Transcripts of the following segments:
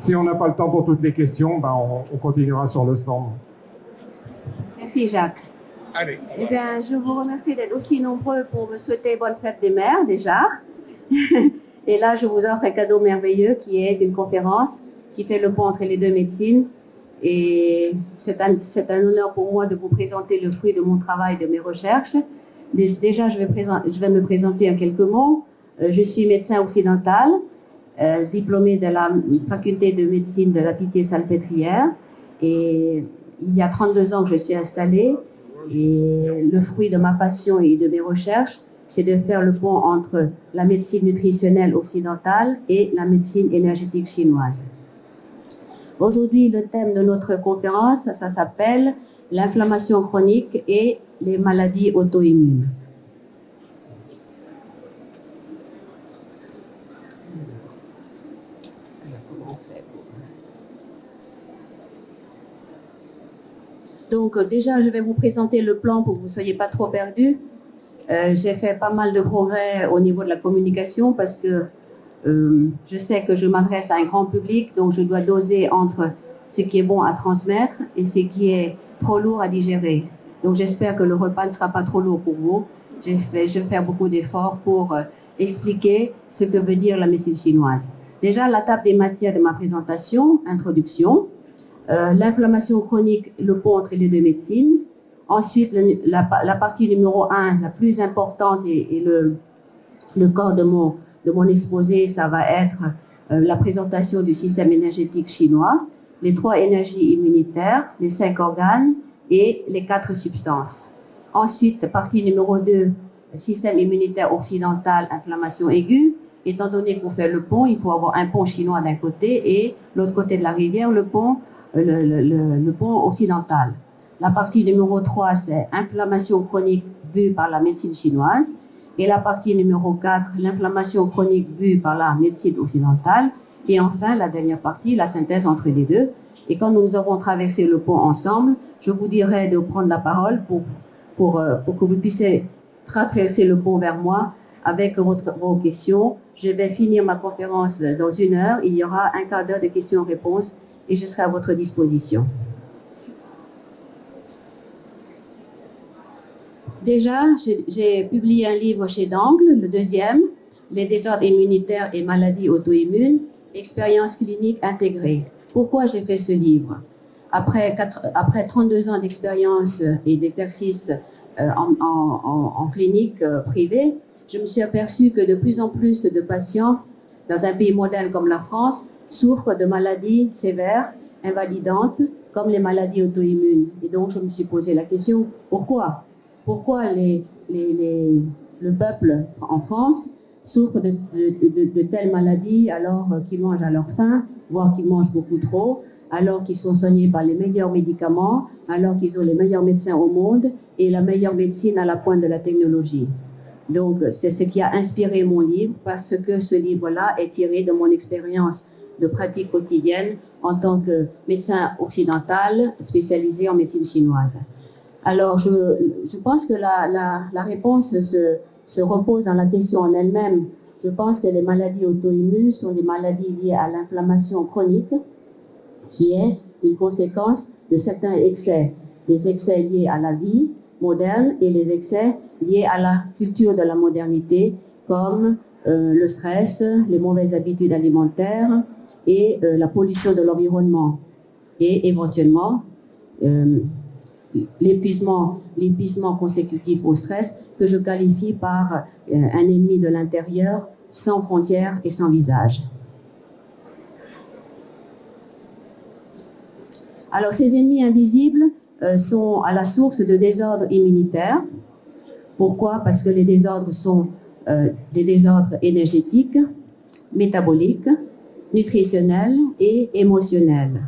Si on n'a pas le temps pour toutes les questions, ben on continuera sur le stand. Merci Jacques. Allez. Eh bien, je vous remercie d'être aussi nombreux pour me souhaiter bonne fête des mères déjà. Et là, je vous offre un cadeau merveilleux qui est une conférence qui fait le pont entre les deux médecines. Et c'est un honneur pour moi de vous présenter le fruit de mon travail, de mes recherches. Déjà, je vais me présenter en quelques mots. Je suis médecin occidental, diplômée de la faculté de médecine de la Pitié-Salpêtrière. Et il y a 32 ans que je suis installée. Et le fruit de ma passion et de mes recherches, c'est de faire le pont entre la médecine nutritionnelle occidentale et la médecine énergétique chinoise. Aujourd'hui, le thème de notre conférence, ça s'appelle l'inflammation chronique et les maladies auto-immunes. Donc déjà, je vais vous présenter le plan pour que vous ne soyez pas trop perdus. J'ai fait pas mal de progrès au niveau de la communication parce que je sais que je m'adresse à un grand public, donc je dois doser entre ce qui est bon à transmettre et ce qui est trop lourd à digérer. Donc j'espère que le repas ne sera pas trop lourd pour vous. Je vais faire beaucoup d'efforts pour expliquer ce que veut dire la médecine chinoise. Déjà, la table des matières de ma présentation, introduction, l'inflammation chronique, le pont entre les deux médecines. Ensuite, la partie numéro 1, la plus importante et le corps de mon exposé, ça va être la présentation du système énergétique chinois, les 3 énergies immunitaires, les 5 organes et les 4 substances. Ensuite, partie numéro 2, système immunitaire occidental, inflammation aiguë. Étant donné qu'on fait le pont, il faut avoir un pont chinois d'un côté et l'autre côté de la rivière, le pont occidental. La partie numéro 3, c'est inflammation chronique vue par la médecine chinoise. Et la partie numéro 4, l'inflammation chronique vue par la médecine occidentale. Et enfin, la dernière partie, la synthèse entre les deux. Et quand nous aurons traversé le pont ensemble, je vous dirai de prendre la parole pour que vous puissiez traverser le pont vers moi avec vos questions. Je vais finir ma conférence dans 1 heure. Il y aura un quart d'heure de questions-réponses et je serai à votre disposition. Déjà, j'ai publié un livre chez Dangle, le 2e, Les désordres immunitaires et maladies auto-immunes, expérience clinique intégrée. Pourquoi j'ai fait ce livre? Après 32 ans d'expérience et d'exercice en clinique privée, je me suis aperçue que de plus en plus de patients dans un pays moderne comme la France souffrent de maladies sévères, invalidantes, comme les maladies auto-immunes. Et donc, je me suis posé la question, pourquoi? Pourquoi le peuple en France souffre de telles maladies alors qu'ils mangent à leur faim, voire qu'ils mangent beaucoup trop, alors qu'ils sont soignés par les meilleurs médicaments, alors qu'ils ont les meilleurs médecins au monde et la meilleure médecine à la pointe de la technologie. Donc, c'est ce qui a inspiré mon livre parce que ce livre-là est tiré de mon expérience de pratique quotidienne en tant que médecin occidental spécialisé en médecine chinoise. Alors, je pense que la réponse se repose dans la question en elle-même. Je pense que les maladies auto-immunes sont des maladies liées à l'inflammation chronique, qui est une conséquence de certains excès. Les excès liés à la vie moderne et les excès liés à la culture de la modernité, comme le stress, les mauvaises habitudes alimentaires et la pollution de l'environnement. Et éventuellement, l'épuisement consécutif au stress que je qualifie par un ennemi de l'intérieur sans frontières et sans visage. Alors, ces ennemis invisibles sont à la source de désordres immunitaires. Pourquoi? Parce que les désordres sont des désordres énergétiques, métaboliques, nutritionnels et émotionnels.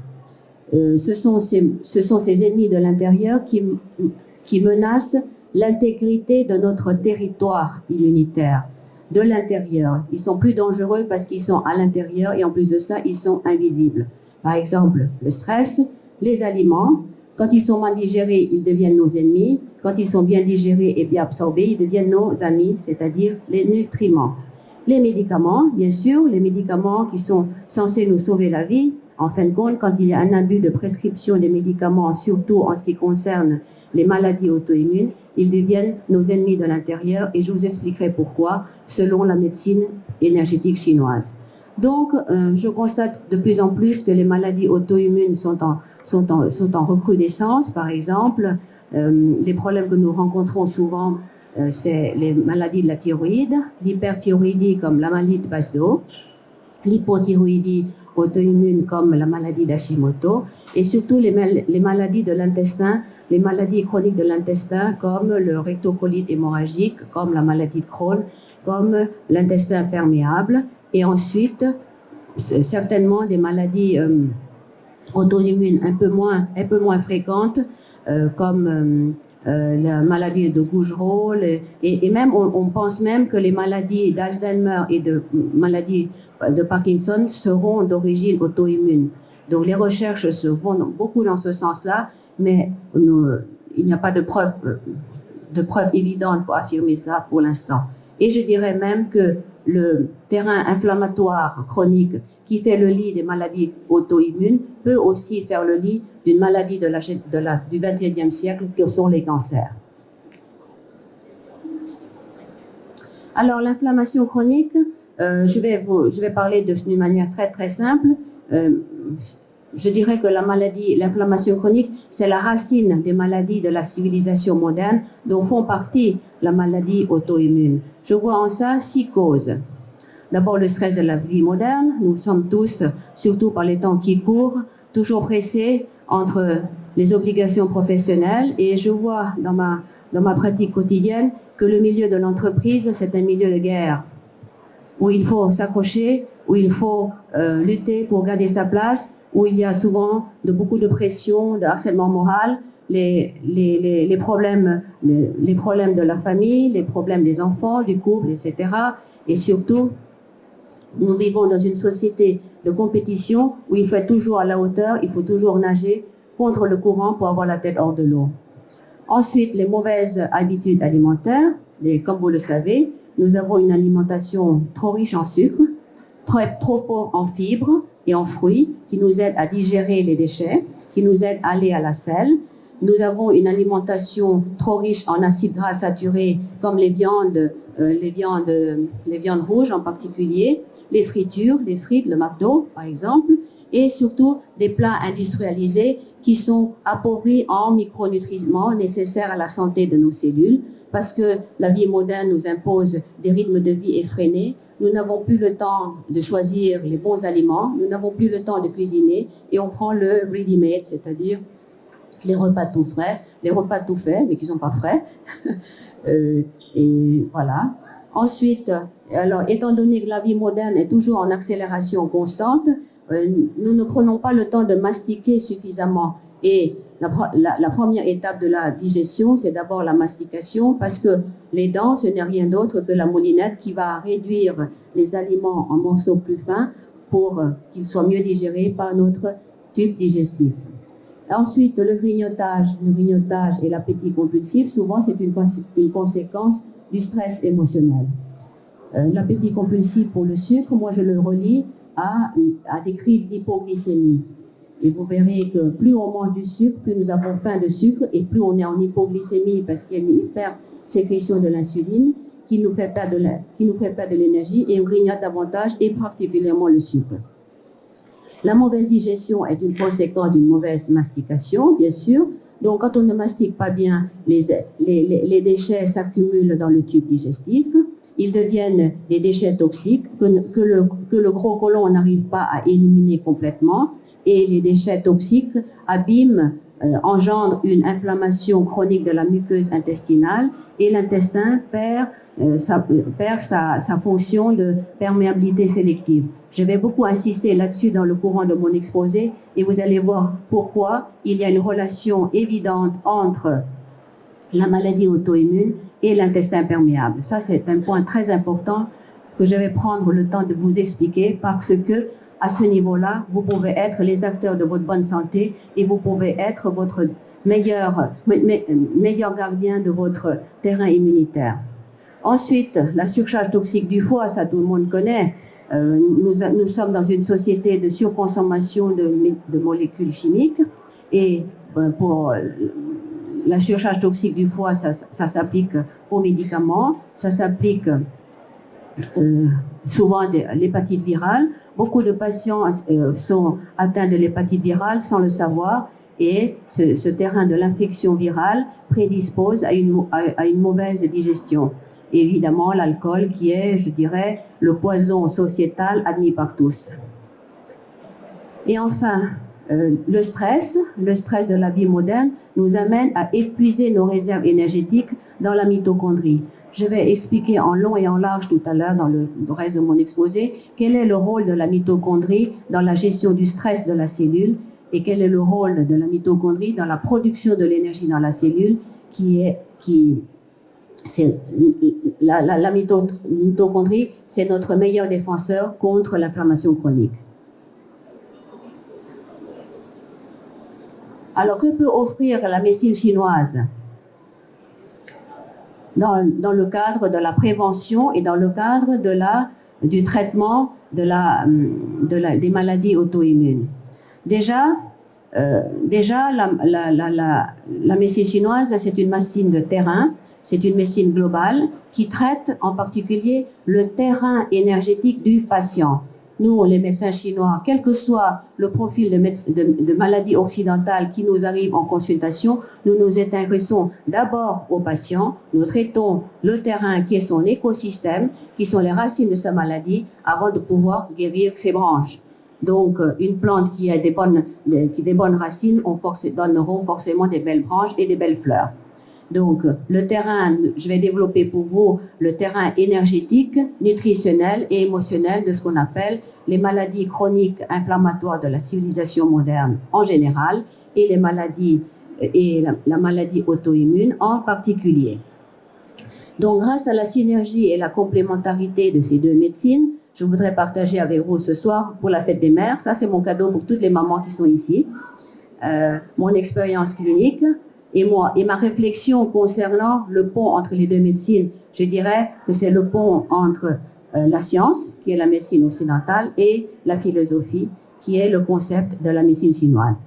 Ce sont ces ennemis de l'intérieur qui menacent l'intégrité de notre territoire immunitaire, de l'intérieur. Ils sont plus dangereux parce qu'ils sont à l'intérieur et en plus de ça, ils sont invisibles. Par exemple, le stress, les aliments, quand ils sont mal digérés, ils deviennent nos ennemis. Quand ils sont bien digérés et bien absorbés, ils deviennent nos amis, c'est-à-dire les nutriments. Les médicaments, bien sûr, les médicaments qui sont censés nous sauver la vie, en fin de compte, quand il y a un abus de prescription des médicaments, surtout en ce qui concerne les maladies auto-immunes, ils deviennent nos ennemis de l'intérieur et je vous expliquerai pourquoi, selon la médecine énergétique chinoise. Donc, je constate de plus en plus que les maladies auto-immunes sont en recrudescence. Par exemple, les problèmes que nous rencontrons souvent, c'est les maladies de la thyroïde, l'hyperthyroïdie comme la maladie de Pasteur, l'hypothyroïdie auto-immune comme la maladie d'Hashimoto, et surtout les maladies de l'intestin, les maladies chroniques de l'intestin comme le rectocolite hémorragique, comme la maladie de Crohn, comme l'intestin perméable, et ensuite certainement des maladies auto-immunes un peu moins fréquentes, comme la maladie de Gougerot, et même on pense même que les maladies d'Alzheimer et de maladies de Parkinson seront d'origine auto-immune. Donc les recherches se vont beaucoup dans ce sens-là, mais il n'y a pas de preuve évidente pour affirmer cela pour l'instant. Et je dirais même que le terrain inflammatoire chronique qui fait le lit des maladies auto-immunes peut aussi faire le lit d'une maladie du XXIe siècle que sont les cancers. Alors l'inflammation chronique, je vais parler d'une manière très très simple. Je dirais que l'inflammation chronique, c'est la racine des maladies de la civilisation moderne dont font partie la maladie auto-immune. Je vois en ça 6 causes. D'abord, le stress de la vie moderne. Nous sommes tous, surtout par les temps qui courent, toujours pressés entre les obligations professionnelles. Et je vois dans ma pratique quotidienne que le milieu de l'entreprise, c'est un milieu de guerre, où il faut s'accrocher, où il faut lutter pour garder sa place, où il y a souvent beaucoup de pression, de harcèlement moral, les problèmes de la famille, les problèmes des enfants, du couple, etc. Et surtout, nous vivons dans une société de compétition où il faut être toujours à la hauteur, il faut toujours nager contre le courant pour avoir la tête hors de l'eau. Ensuite, les mauvaises habitudes alimentaires. Comme vous le savez, nous avons une alimentation trop riche en sucre, trop pauvre en fibres et en fruits, qui nous aident à digérer les déchets, qui nous aident à aller à la selle. Nous avons une alimentation trop riche en acides gras saturés, comme les viandes rouges en particulier, les fritures, les frites, le McDo par exemple, et surtout des plats industrialisés qui sont appauvris en micronutriments nécessaires à la santé de nos cellules, parce que la vie moderne nous impose des rythmes de vie effrénés. Nous n'avons plus le temps de choisir les bons aliments, nous n'avons plus le temps de cuisiner, et on prend le ready-made, c'est-à-dire les repas tout frais, les repas tout faits, mais qui ne sont pas frais. Et voilà. Ensuite, alors, étant donné que la vie moderne est toujours en accélération constante, nous ne prenons pas le temps de mastiquer suffisamment. Et la première étape de la digestion, c'est d'abord la mastication, parce que les dents, ce n'est rien d'autre que la moulinette qui va réduire les aliments en morceaux plus fins pour qu'ils soient mieux digérés par notre tube digestif. Ensuite, le grignotage et l'appétit compulsif, souvent c'est une conséquence du stress émotionnel. L'appétit compulsif pour le sucre, moi je le relie à des crises d'hypoglycémie. Et vous verrez que plus on mange du sucre, plus nous avons faim de sucre et plus on est en hypoglycémie parce qu'il y a une hypersécrétion de l'insuline qui nous fait perdre de l'énergie et on grignote davantage et particulièrement le sucre. La mauvaise digestion est une conséquence d'une mauvaise mastication, bien sûr. Donc, quand on ne mastique pas bien, les déchets s'accumulent dans le tube digestif. Ils deviennent des déchets toxiques que le gros côlon n'arrive pas à éliminer complètement. Et les déchets toxiques abîment, engendrent une inflammation chronique de la muqueuse intestinale et l'intestin perd sa fonction de perméabilité sélective. Je vais beaucoup insister là-dessus dans le courant de mon exposé et vous allez voir pourquoi il y a une relation évidente entre la maladie auto-immune et l'intestin perméable. Ça, c'est un point très important que je vais prendre le temps de vous expliquer parce que à ce niveau-là, vous pouvez être les acteurs de votre bonne santé et vous pouvez être votre meilleur gardien de votre terrain immunitaire. Ensuite, la surcharge toxique du foie, ça tout le monde connaît. Nous sommes dans une société de surconsommation de molécules chimiques et pour la surcharge toxique du foie, ça s'applique aux médicaments, ça s'applique souvent à l'hépatite virale. Beaucoup de patients sont atteints de l'hépatite virale sans le savoir et ce terrain de l'infection virale prédispose à une mauvaise digestion. Et évidemment, l'alcool qui est, je dirais, le poison sociétal admis par tous. Et enfin, le stress de la vie moderne nous amène à épuiser nos réserves énergétiques dans la mitochondrie. Je vais expliquer en long et en large tout à l'heure dans le reste de mon exposé quel est le rôle de la mitochondrie dans la gestion du stress de la cellule et quel est le rôle de la mitochondrie dans la production de l'énergie dans la cellule la mitochondrie, c'est notre meilleur défenseur contre l'inflammation chronique. Alors, que peut offrir la médecine chinoise dans le cadre de la prévention et dans le cadre du traitement des maladies auto-immunes? Déjà, la médecine chinoise, c'est une médecine de terrain, c'est une médecine globale qui traite en particulier le terrain énergétique du patient. Nous, les médecins chinois, quel que soit le profil de maladie occidentale qui nous arrive en consultation, nous nous intéressons d'abord au patient, nous traitons le terrain qui est son écosystème, qui sont les racines de sa maladie, avant de pouvoir guérir ses branches. Donc, une plante qui a des bonnes racines donneront forcément des belles branches et des belles fleurs. Donc, le terrain, je vais développer pour vous le terrain énergétique, nutritionnel et émotionnel de ce qu'on appelle les maladies chroniques inflammatoires de la civilisation moderne en général et les maladies et la maladie auto-immune en particulier. Donc, grâce à la synergie et la complémentarité de ces deux médecines, je voudrais partager avec vous ce soir pour la fête des mères, ça c'est mon cadeau pour toutes les mamans qui sont ici, mon expérience clinique et ma réflexion concernant le pont entre les deux médecines. Je dirais que c'est le pont entre la science, qui est la médecine occidentale, et la philosophie, qui est le concept de la médecine chinoise.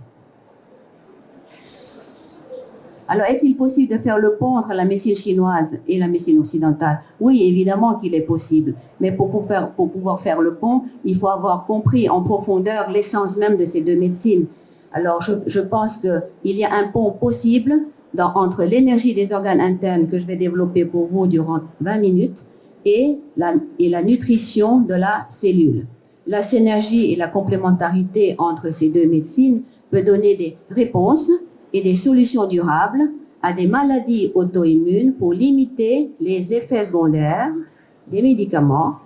Alors, est-il possible de faire le pont entre la médecine chinoise et la médecine occidentale? Oui, évidemment qu'il est possible. Mais pour pouvoir faire le pont, il faut avoir compris en profondeur l'essence même de ces deux médecines. Alors, je pense qu'il y a un pont possible entre l'énergie des organes internes que je vais développer pour vous durant 20 minutes et la nutrition de la cellule. La synergie et la complémentarité entre ces deux médecines peut donner des réponses et des solutions durables à des maladies auto-immunes pour limiter les effets secondaires des médicaments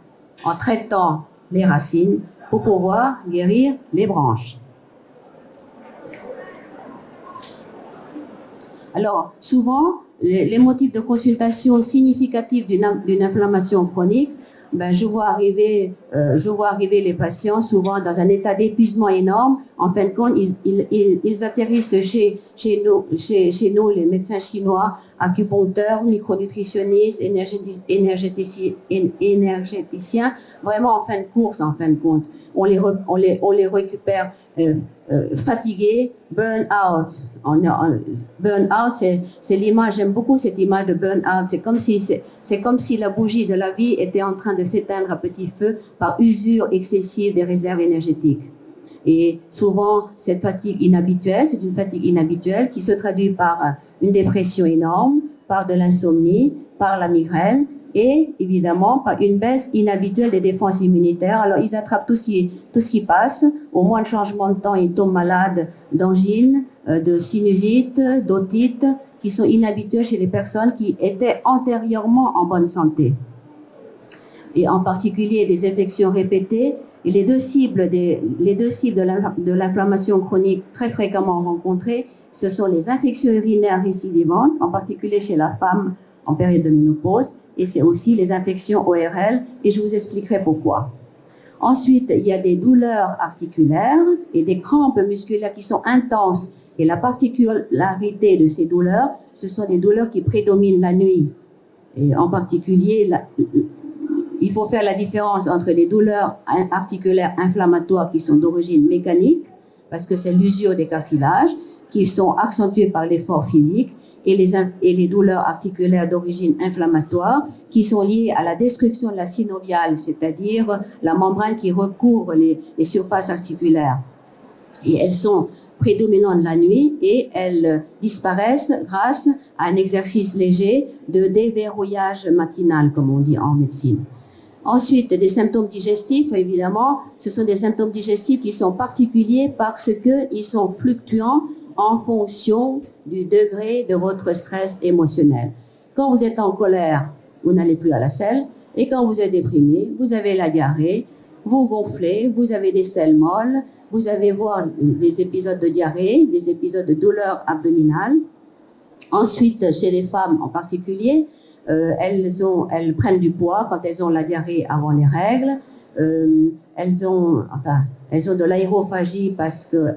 en traitant les racines pour pouvoir guérir les branches. Alors, souvent, les motifs de consultation significatifs d'une inflammation chronique, je vois arriver les patients souvent dans un état d'épuisement énorme. En fin de compte, ils atterrissent chez nous, les médecins chinois, acupuncteurs, micronutritionnistes, énergéticiens, vraiment en fin de course, en fin de compte. On les récupère fatigués, burn out. Burn out, c'est l'image, j'aime beaucoup cette image de burn out. C'est comme si la bougie de la vie était en train de s'éteindre à petit feu par usure excessive des réserves énergétiques. Et souvent, cette fatigue inhabituelle, c'est une fatigue inhabituelle qui se traduit par une dépression énorme, par de l'insomnie, par la migraine et évidemment par une baisse inhabituelle des défenses immunitaires. Alors, ils attrapent tout ce qui passe. Au moins de changement de temps, ils tombent malades d'angines, de sinusite, d'otite, qui sont inhabituelles chez les personnes qui étaient antérieurement en bonne santé. Et en particulier des infections répétées. Et les deux cibles de l'inflammation chronique très fréquemment rencontrées, ce sont les infections urinaires récidivantes, en particulier chez la femme en période de ménopause, et c'est aussi les infections ORL, et je vous expliquerai pourquoi. Ensuite, il y a des douleurs articulaires et des crampes musculaires qui sont intenses. Et la particularité de ces douleurs, ce sont des douleurs qui prédominent la nuit. Et en particulier, il faut faire la différence entre les douleurs articulaires inflammatoires qui sont d'origine mécanique, parce que c'est l'usure des cartilages, qui sont accentuées par l'effort physique, et les douleurs articulaires d'origine inflammatoire, qui sont liées à la destruction de la synoviale, c'est-à-dire la membrane qui recouvre les surfaces articulaires. Et elles sont prédominantes la nuit et elles disparaissent grâce à un exercice léger de déverrouillage matinal, comme on dit en médecine. Ensuite, des symptômes digestifs, évidemment, ce sont des symptômes digestifs qui sont particuliers parce qu'ils sont fluctuants en fonction du degré de votre stress émotionnel. Quand vous êtes en colère, vous n'allez plus à la selle, et quand vous êtes déprimé, vous avez la diarrhée, vous gonflez, vous avez des selles molles, vous allez voir des épisodes de diarrhée, des épisodes de douleur abdominale. Ensuite, chez les femmes en particulier, elles prennent du poids quand elles ont la diarrhée avant les règles. Elles ont de l'aérophagie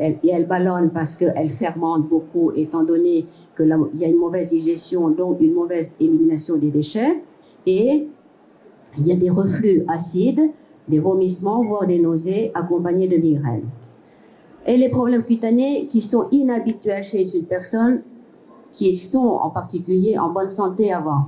et elles ballonnent parce qu'elles fermentent beaucoup, étant donné qu'il y a une mauvaise digestion, donc une mauvaise élimination des déchets. Et il y a des reflux acides, des vomissements, voire des nausées accompagnés de migraines. Et les problèmes cutanés qui sont inhabituels chez une personne qui sont en particulier en bonne santé avant.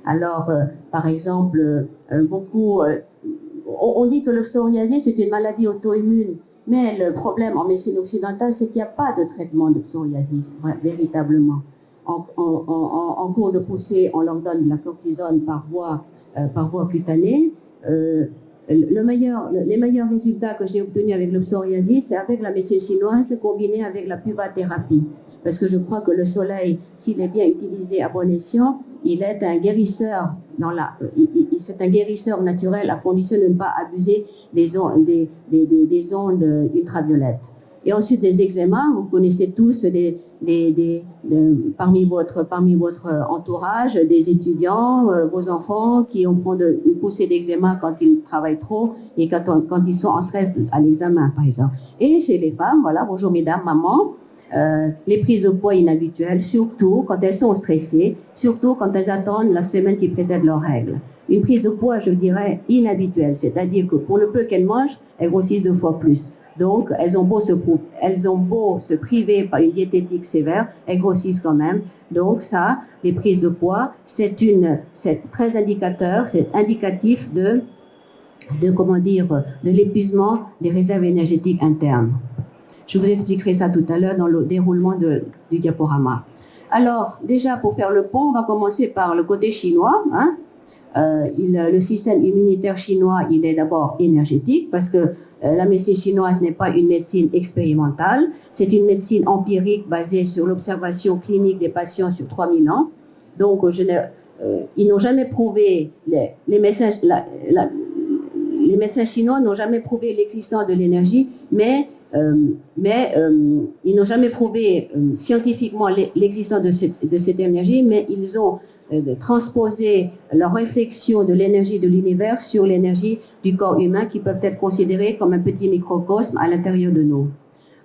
Alors, par exemple, on dit que le psoriasis c'est une maladie auto-immune, mais le problème en médecine occidentale, c'est qu'il n'y a pas de traitement de psoriasis, véritablement. En cours de poussée, on leur donne de la cortisone par voie cutanée. Les meilleurs résultats que j'ai obtenus avec le psoriasis, c'est avec la médecine chinoise combinée avec la puvathérapie. Parce que je crois que le soleil, s'il est bien utilisé à bon escient, il est un guérisseur c'est un guérisseur naturel à condition de ne pas abuser des ondes ultraviolettes. Et ensuite des eczémas, vous connaissez tous parmi votre entourage, des étudiants, vos enfants qui font une poussée d'eczéma quand ils travaillent trop et quand ils sont en stress à l'examen, par exemple. Et chez les femmes, voilà, bonjour mesdames, maman, les prises de poids inhabituelles, surtout quand elles sont stressées, surtout quand elles attendent la semaine qui précède leurs règles. Une prise de poids, je dirais, inhabituelle, c'est-à-dire que pour le peu qu'elles mangent, elles grossissent 2 fois plus. Donc, elles ont beau se priver par une diététique sévère, elles grossissent quand même. Donc ça, les prises de poids, c'est très indicatif de l'épuisement des réserves énergétiques internes. Je vous expliquerai ça tout à l'heure dans le déroulement du diaporama. Alors, déjà, pour faire le pont, on va commencer par le côté chinois. Le système immunitaire chinois, il est d'abord énergétique parce que la médecine chinoise n'est pas une médecine expérimentale. C'est une médecine empirique basée sur l'observation clinique des patients sur 3000 ans. Donc, ils n'ont jamais prouvé, les médecins chinois n'ont jamais prouvé l'existence de l'énergie, mais ils n'ont jamais prouvé scientifiquement l'existence de cette énergie, mais ils ont transposer leur réflexion de l'énergie de l'univers sur l'énergie du corps humain qui peuvent être considérés comme un petit microcosme à l'intérieur de nous.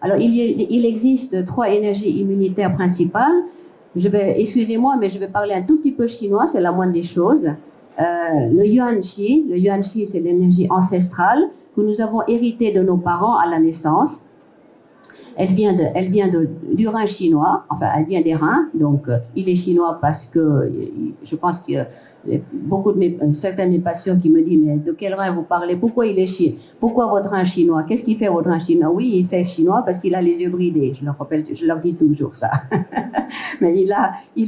Alors, il existe 3 énergies immunitaires principales. Excusez-moi, mais je vais parler un tout petit peu chinois, c'est la moindre des choses. Le yuan qi, c'est l'énergie ancestrale que nous avons héritée de nos parents à la naissance. Elle vient du rein chinois, enfin elle vient des reins, donc il est chinois parce que je pense que certains de mes patients qui me disent mais de quel rein vous parlez, pourquoi il est chinois, pourquoi votre rein chinois, qu'est-ce qui fait votre rein chinois? Oui, il fait chinois parce qu'il a les yeux bridés, je leur dis toujours ça. Mais il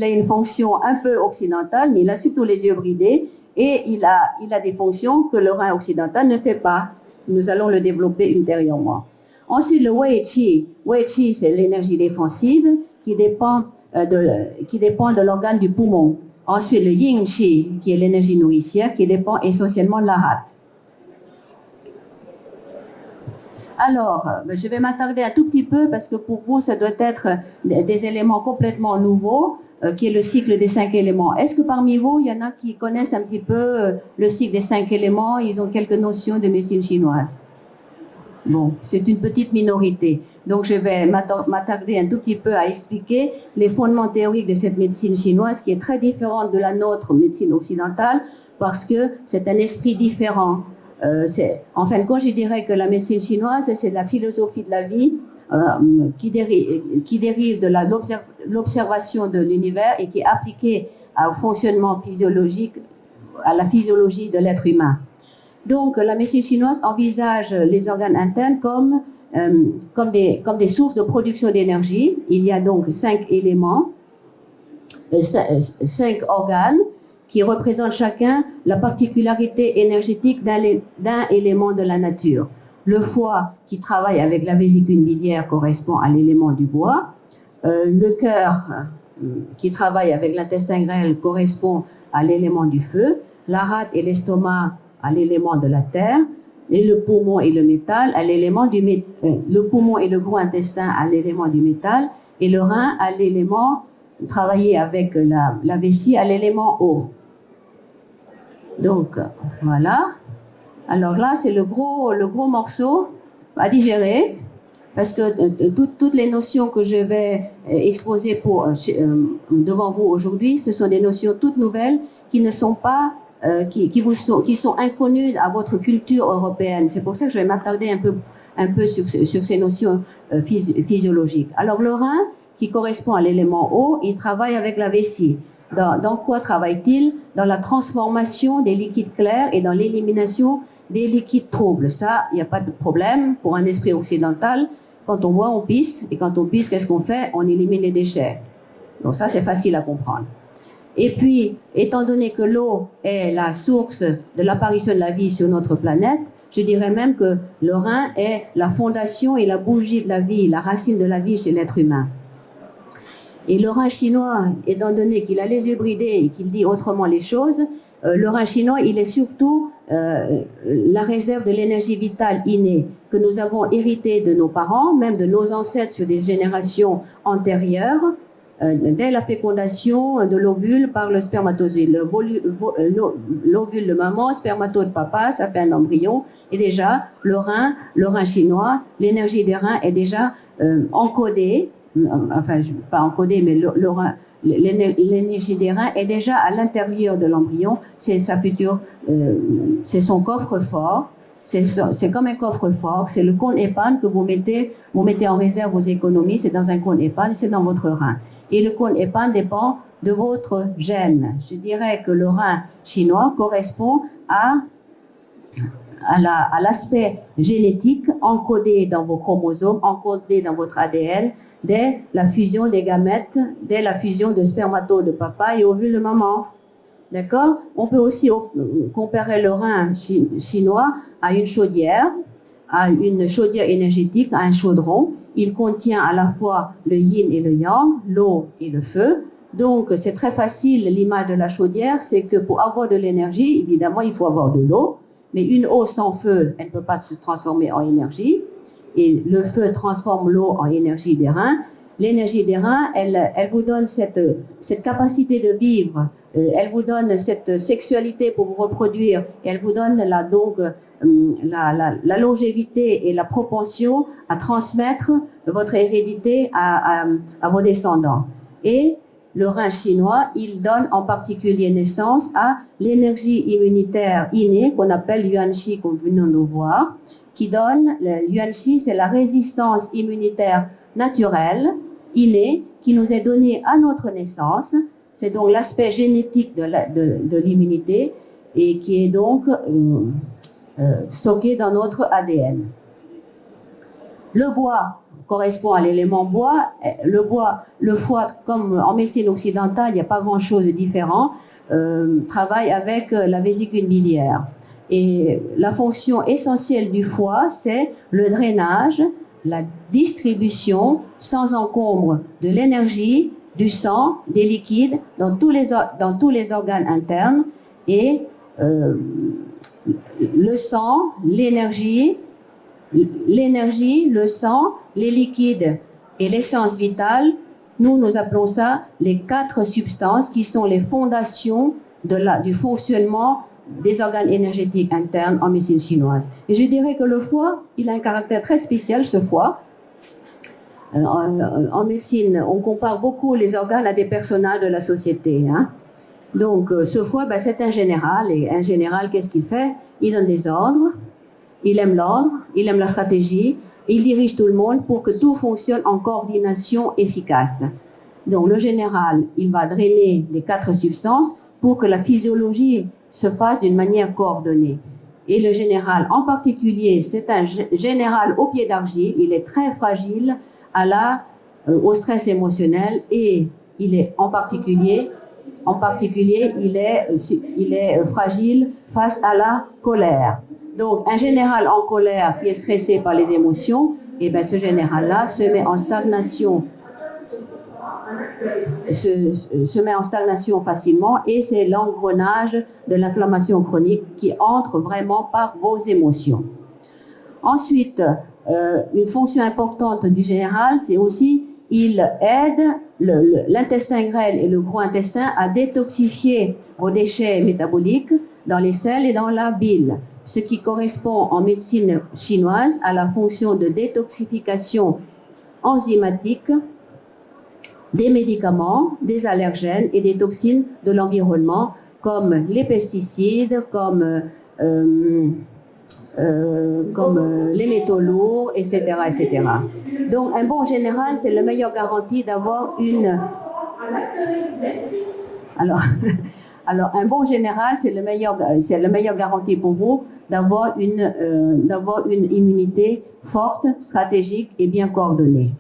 a une fonction un peu occidentale, mais il a surtout les yeux bridés et il a des fonctions que le rein occidental ne fait pas. Nous allons le développer ultérieurement. Ensuite, le Wei Qi. Wei Qi, c'est l'énergie défensive qui dépend de l'organe du poumon. Ensuite, le Yin Qi, qui est l'énergie nourricière, qui dépend essentiellement de la rate. Alors, je vais m'attarder un tout petit peu parce que pour vous, ça doit être des éléments complètement nouveaux, qui est le cycle des 5 éléments. Est-ce que parmi vous, il y en a qui connaissent un petit peu le cycle des 5 éléments, ils ont quelques notions de médecine chinoise? Bon, c'est une petite minorité. Donc, je vais m'attarder un tout petit peu à expliquer les fondements théoriques de cette médecine chinoise qui est très différente de la nôtre, médecine occidentale, parce que c'est un esprit différent. En fin de compte, je dirais que la médecine chinoise, c'est la philosophie de la vie qui dérive de l'observation de l'univers et qui est appliquée au fonctionnement physiologique, à la physiologie de l'être humain. Donc, la médecine chinoise envisage les organes internes comme des sources de production d'énergie. Il y a donc 5 éléments, 5 organes qui représentent chacun la particularité énergétique d'un élément de la nature. Le foie, qui travaille avec la vésicule biliaire, correspond à l'élément du bois. Le cœur, qui travaille avec l'intestin grêle, correspond à l'élément du feu. La rate et l'estomac à l'élément de la terre. Et le poumon et le métal à l'élément le poumon et le gros intestin à l'élément du métal. Et le rein à l'élément, travailler avec la vessie à l'élément eau. Donc, voilà. Alors là, c'est le gros morceau à digérer, parce que toutes les notions que je vais exposer devant vous aujourd'hui, ce sont des notions toutes nouvelles qui ne sont pas, qui sont inconnues à votre culture européenne. C'est pour ça que je vais m'attarder un peu sur ces notions physiologiques. Alors, le rein, qui correspond à l'élément eau, il travaille avec la vessie. Dans quoi travaille-t-il? Dans la transformation des liquides clairs et dans l'élimination des liquides troubles. Ça, il n'y a pas de problème pour un esprit occidental. Quand on boit, on pisse. Et quand on pisse, qu'est-ce qu'on fait? On élimine les déchets. Donc ça, c'est facile à comprendre. Et puis, étant donné que l'eau est la source de l'apparition de la vie sur notre planète, je dirais même que le rein est la fondation et la bougie de la vie, la racine de la vie chez l'être humain. Et le rein chinois, étant donné qu'il a les yeux bridés et qu'il dit autrement les choses, le rein chinois, il est surtout la réserve de l'énergie vitale innée que nous avons héritée de nos parents, même de nos ancêtres sur des générations antérieures, dès la fécondation de l'ovule par le spermatozoïde. L'ovule de maman, spermatode de papa, ça fait un embryon. Et déjà, le rein chinois, l'énergie des reins est déjà encodée. Enfin, pas encodée, mais l'énergie des reins est déjà à l'intérieur de l'embryon. C'est sa future, c'est son coffre-fort. C'est comme un coffre-fort. C'est le compte épargne que vous mettez en réserve vos économies. C'est dans un compte épargne, c'est dans votre rein. Et le compte épargne dépend de votre gène. Je dirais que le rein chinois correspond à l'aspect génétique encodé dans vos chromosomes, encodé dans votre ADN, dès la fusion des gamètes, dès la fusion de spermatodes de papa et ovules de maman. D'accord? On peut aussi comparer le rein chinois à une chaudière énergétique, à un chaudron. Il contient à la fois le yin et le yang, l'eau et le feu. Donc, c'est très facile, l'image de la chaudière, c'est que pour avoir de l'énergie, évidemment, il faut avoir de l'eau. Mais une eau sans feu, elle ne peut pas se transformer en énergie. Et le feu transforme l'eau en énergie des reins. L'énergie des reins, elle vous donne cette capacité de vivre. Elle vous donne cette sexualité pour vous reproduire. Et elle vous donne la longévité et la propension à transmettre votre hérédité à vos descendants. Et le rein chinois, il donne en particulier naissance à l'énergie immunitaire innée qu'on appelle Yuan Shi, comme nous venons de voir, qui donne, le Yuan Shi, c'est la résistance immunitaire naturelle, innée, qui nous est donnée à notre naissance. C'est donc l'aspect génétique de l'immunité et qui est donc stocké dans notre ADN. Le bois correspond à l'élément bois. Le foie, comme en médecine occidentale, il n'y a pas grand-chose de différent, travaille avec la vésicule biliaire. Et la fonction essentielle du foie, c'est le drainage, la distribution sans encombre de l'énergie, du sang, des liquides dans tous les organes internes. Et le sang, l'énergie, le sang, les liquides et l'essence vitale, nous appelons ça les 4 substances qui sont les fondations du fonctionnement des organes énergétiques internes en médecine chinoise. Et je dirais que le foie, il a un caractère très spécial, ce foie. En médecine, on compare beaucoup les organes à des personnages de la société. Hein. Donc, ce foie, ben, c'est un général. Et un général, qu'est-ce qu'il fait? Il donne des ordres, il aime l'ordre, il aime la stratégie, et il dirige tout le monde pour que tout fonctionne en coordination efficace. Donc, le général, il va drainer les 4 substances pour que la physiologie se fasse d'une manière coordonnée. Et le général, en particulier, c'est un général au pied d'argile, il est très fragile au stress émotionnel et il est en particulier, il est fragile face à la colère. Donc, un général en colère qui est stressé par les émotions, eh ben, ce général-là se met en stagnation facilement et c'est l'engrenage de l'inflammation chronique qui entre vraiment par vos émotions. Ensuite, une fonction importante du général, c'est aussi il aide l'intestin grêle et le gros intestin à détoxifier vos déchets métaboliques dans les selles et dans la bile, ce qui correspond en médecine chinoise à la fonction de détoxification enzymatique des médicaments, des allergènes et des toxines de l'environnement, comme les pesticides, comme les métaux lourds, etc., etc. Donc, un bon général, c'est la meilleure garantie d'avoir une... Alors, un bon général, c'est la meilleure garantie pour vous d'avoir une immunité forte, stratégique et bien coordonnée.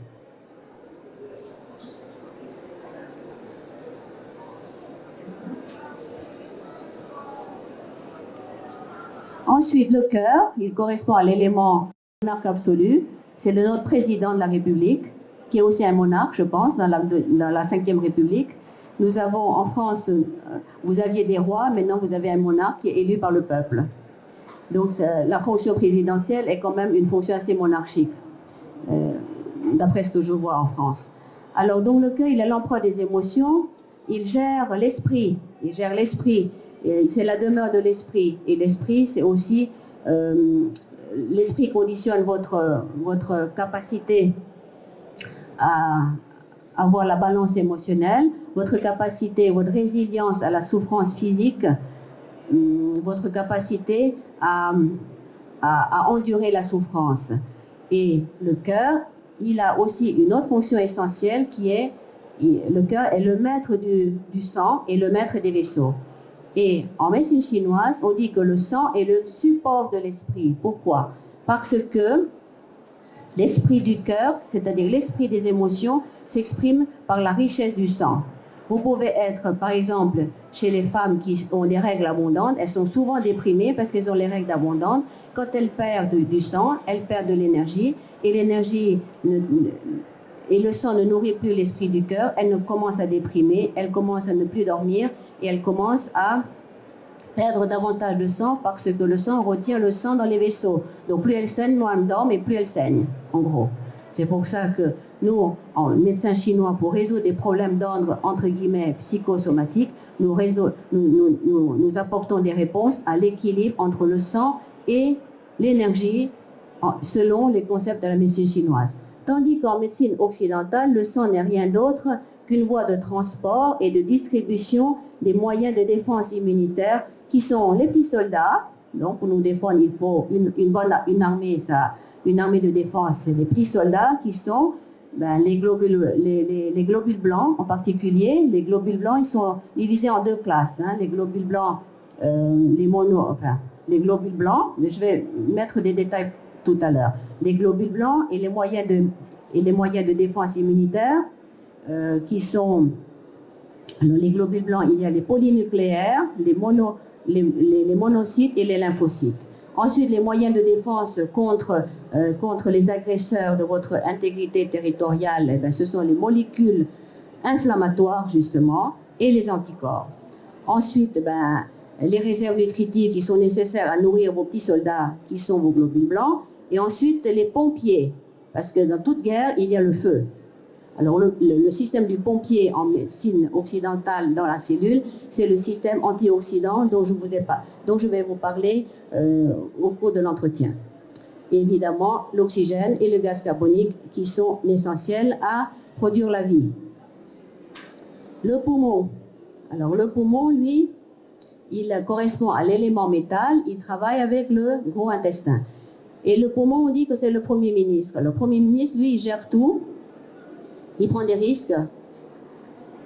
Ensuite, le cœur, il correspond à l'élément monarque absolu. C'est notre président de la République, qui est aussi un monarque, je pense, dans la 5e République. Nous avons en France, vous aviez des rois, maintenant vous avez un monarque qui est élu par le peuple. Donc la fonction présidentielle est quand même une fonction assez monarchique, d'après ce que je vois en France. Alors donc le cœur, il est l'empereur des émotions, il gère l'esprit, c'est la demeure de l'esprit. Et l'esprit, c'est aussi, l'esprit conditionne votre capacité à avoir la balance émotionnelle, votre capacité, votre résilience à la souffrance physique, votre capacité à endurer la souffrance. Et le cœur, il a aussi une autre fonction essentielle qui est, le cœur est le maître du sang et le maître des vaisseaux. Et en médecine chinoise, on dit que le sang est le support de l'esprit. Pourquoi? Parce que l'esprit du cœur, c'est-à-dire l'esprit des émotions, s'exprime par la richesse du sang. Vous pouvez être, par exemple, chez les femmes qui ont des règles abondantes, elles sont souvent déprimées parce qu'elles ont les règles abondantes. Quand elles perdent du sang, elles perdent de l'énergie, et et le sang ne nourrit plus l'esprit du cœur, elles commencent à déprimer, elles commencent à ne plus dormir, et elles commencent à perdre davantage de sang parce que le sang retient le sang dans les vaisseaux. Donc plus elles saignent, moins elles dorment et plus elles saignent, en gros. C'est pour ça que nous, en médecins chinois, pour résoudre des problèmes d'ordre, entre guillemets, psychosomatique, nous apportons des réponses à l'équilibre entre le sang et l'énergie selon les concepts de la médecine chinoise. Tandis qu'en médecine occidentale, le sang n'est rien d'autre qu'une voie de transport et de distribution des moyens de défense immunitaire qui sont les petits soldats. Donc, pour nous défendre, il faut une armée de défense. C'est les petits soldats qui sont les globules blancs en particulier. Les globules blancs, ils sont divisés en 2 classes. Hein. Les globules blancs, les globules blancs, mais je vais mettre des détails tout à l'heure. Les globules blancs et les moyens de défense immunitaire qui sont les globules blancs, il y a les polynucléaires, les monocytes et les lymphocytes. Ensuite, les moyens de défense contre les agresseurs de votre intégrité territoriale, eh bien, ce sont les molécules inflammatoires, justement, et les anticorps. Ensuite, les réserves nutritives qui sont nécessaires à nourrir vos petits soldats, qui sont vos globules blancs. Et ensuite, les pompiers, parce que dans toute guerre, il y a le feu. Alors, le système du pompier en médecine occidentale dans la cellule, c'est le système antioxydant dont je vais vous parler au cours de l'entretien. Évidemment, l'oxygène et le gaz carbonique qui sont essentiels à produire la vie. Le poumon. Alors le poumon, lui, il correspond à l'élément métal, il travaille avec le gros intestin. Et le poumon, on dit que c'est le Premier ministre. Le Premier ministre, lui, il gère tout, il prend des risques.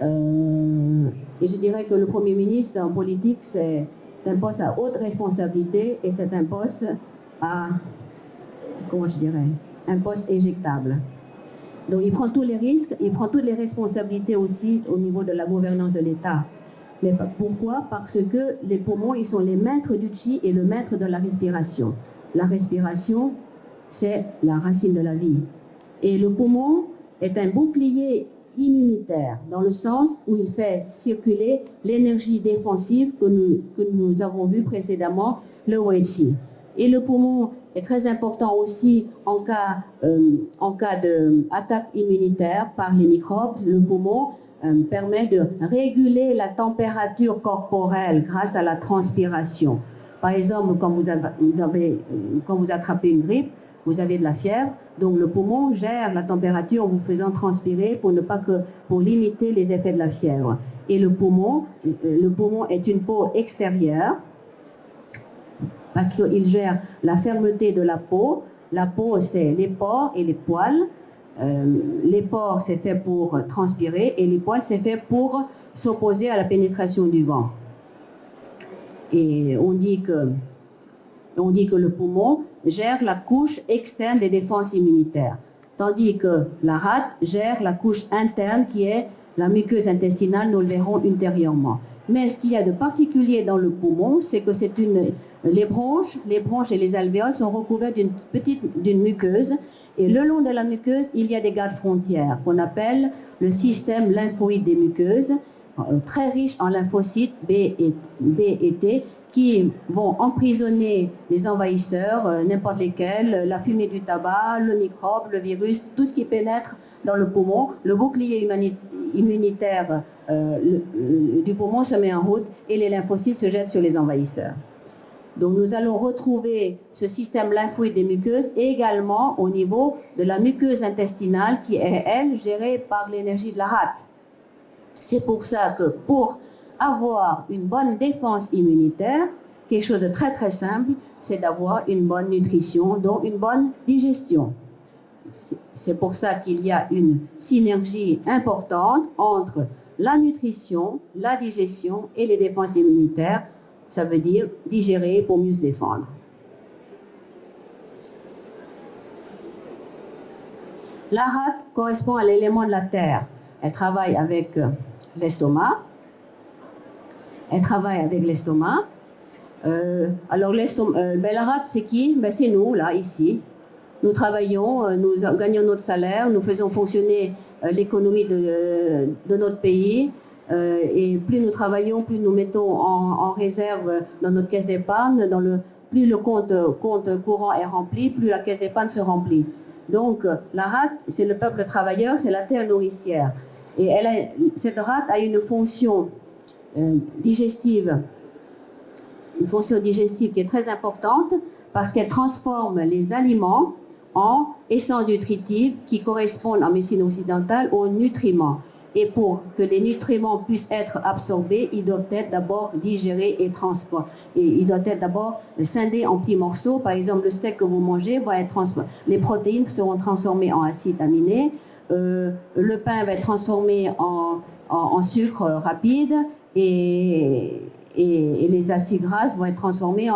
Et je dirais que le Premier ministre en politique, c'est un poste à haute responsabilité et c'est un poste à, comment je dirais, un poste éjectable. Donc il prend tous les risques, il prend toutes les responsabilités aussi au niveau de la gouvernance de l'État. Mais pourquoi? Parce que les poumons, ils sont les maîtres du chi et le maître de la respiration. La respiration, c'est la racine de la vie. Et le poumon est un bouclier immunitaire, dans le sens où il fait circuler l'énergie défensive que nous avons vu précédemment, le Wei Qi. Et le poumon est très important aussi en cas d'attaque immunitaire par les microbes. Le poumon permet de réguler la température corporelle grâce à la transpiration. Par exemple, quand vous attrapez une grippe, vous avez de la fièvre, donc le poumon gère la température en vous faisant transpirer pour limiter les effets de la fièvre. Et le poumon est une peau extérieure parce qu'il gère la fermeté de la peau. La peau, c'est les pores et les poils. Les pores, c'est fait pour transpirer et les poils, c'est fait pour s'opposer à la pénétration du vent. Et on dit que le poumon gère la couche externe des défenses immunitaires, tandis que la rate gère la couche interne qui est la muqueuse intestinale, nous le verrons ultérieurement. Mais ce qu'il y a de particulier dans le poumon, c'est que les bronches et les alvéoles sont recouverts d'une muqueuse, et le long de la muqueuse, il y a des gardes-frontières qu'on appelle le système lymphoïde des muqueuses, très riche en lymphocytes B et T, qui vont emprisonner les envahisseurs, n'importe lesquels, la fumée du tabac, le microbe, le virus, tout ce qui pénètre dans le poumon. Le bouclier immunitaire du poumon se met en route et les lymphocytes se jettent sur les envahisseurs. Donc nous allons retrouver ce système lymphoïde des muqueuses également au niveau de la muqueuse intestinale qui est, elle, gérée par l'énergie de la rate. C'est pour ça que pour avoir une bonne défense immunitaire, quelque chose de très très simple, c'est d'avoir une bonne nutrition, donc une bonne digestion. C'est pour ça qu'il y a une synergie importante entre la nutrition, la digestion et les défenses immunitaires. Ça veut dire digérer pour mieux se défendre. La rate correspond à l'élément de la terre. Elle travaille avec l'estomac. Alors la rate, c'est qui? C'est nous, là, ici. Nous travaillons, nous gagnons notre salaire, nous faisons fonctionner l'économie de notre pays. Et plus nous travaillons, plus nous mettons en réserve dans notre caisse d'épargne. Plus le compte courant est rempli, plus la caisse d'épargne se remplit. Donc la rate, c'est le peuple travailleur, c'est la terre nourricière. Et cette rate a une fonction digestive qui est très importante parce qu'elle transforme les aliments en essences nutritives qui correspondent en médecine occidentale aux nutriments. Et pour que les nutriments puissent être absorbés, ils doivent être d'abord digérés et transformés. Et ils doivent être d'abord scindés en petits morceaux. Par exemple, le steak que vous mangez va être transformé. Les protéines seront transformées en acides aminés. Le pain va être transformé en sucre rapide. Et les acides gras vont être transformés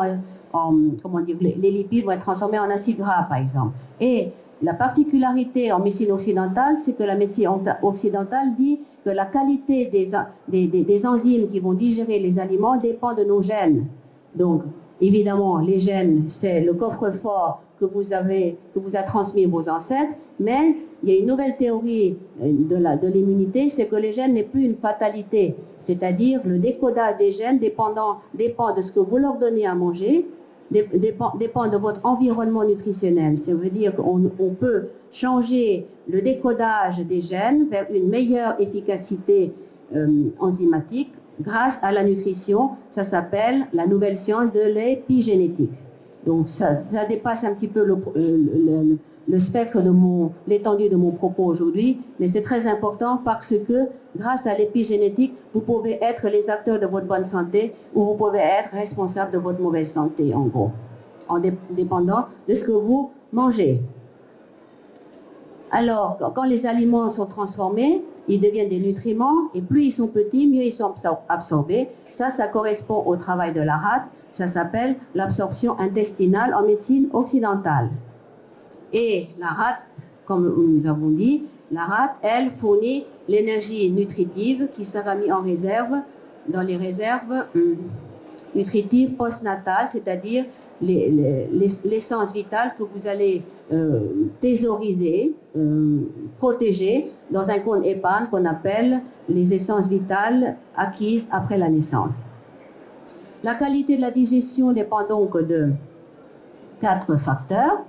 les lipides vont être transformés en acides gras, par exemple. Et la particularité en médecine occidentale, c'est que la médecine occidentale dit que la qualité des enzymes qui vont digérer les aliments dépend de nos gènes. Donc, évidemment, les gènes, c'est le coffre-fort que vous a transmis vos ancêtres, mais il y a une nouvelle théorie de l'immunité, c'est que les gènes n'est plus une fatalité. C'est-à-dire le décodage des gènes dépend de ce que vous leur donnez à manger, dépend de votre environnement nutritionnel. Ça veut dire qu'on peut changer le décodage des gènes vers une meilleure efficacité enzymatique grâce à la nutrition. Ça s'appelle la nouvelle science de l'épigénétique. Donc ça dépasse un petit peu le spectre l'étendue de mon propos aujourd'hui, mais c'est très important parce que grâce à l'épigénétique, vous pouvez être les acteurs de votre bonne santé ou vous pouvez être responsable de votre mauvaise santé, en gros, en dépendant de ce que vous mangez. Alors, quand les aliments sont transformés, ils deviennent des nutriments et plus ils sont petits, mieux ils sont absorbés. Ça correspond au travail de la rate. Ça s'appelle l'absorption intestinale en médecine occidentale. Et la rate, comme nous avons dit, la rate, elle, fournit l'énergie nutritive qui sera mise en réserve dans les réserves nutritives postnatales, c'est-à-dire l'essence vitale que vous allez thésauriser, protéger dans un cône épargne qu'on appelle les essences vitales acquises après la naissance. La qualité de la digestion dépend donc de 4 facteurs.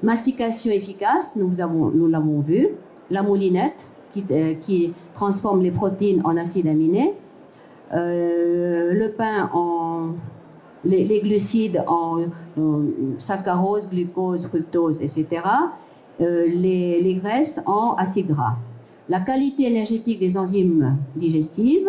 Mastication efficace, nous l'avons vu. La moulinette qui transforme les protéines en acides aminés. Le pain les glucides en saccharose, glucose, fructose, etc. Les graisses en acides gras. La qualité énergétique des enzymes digestives,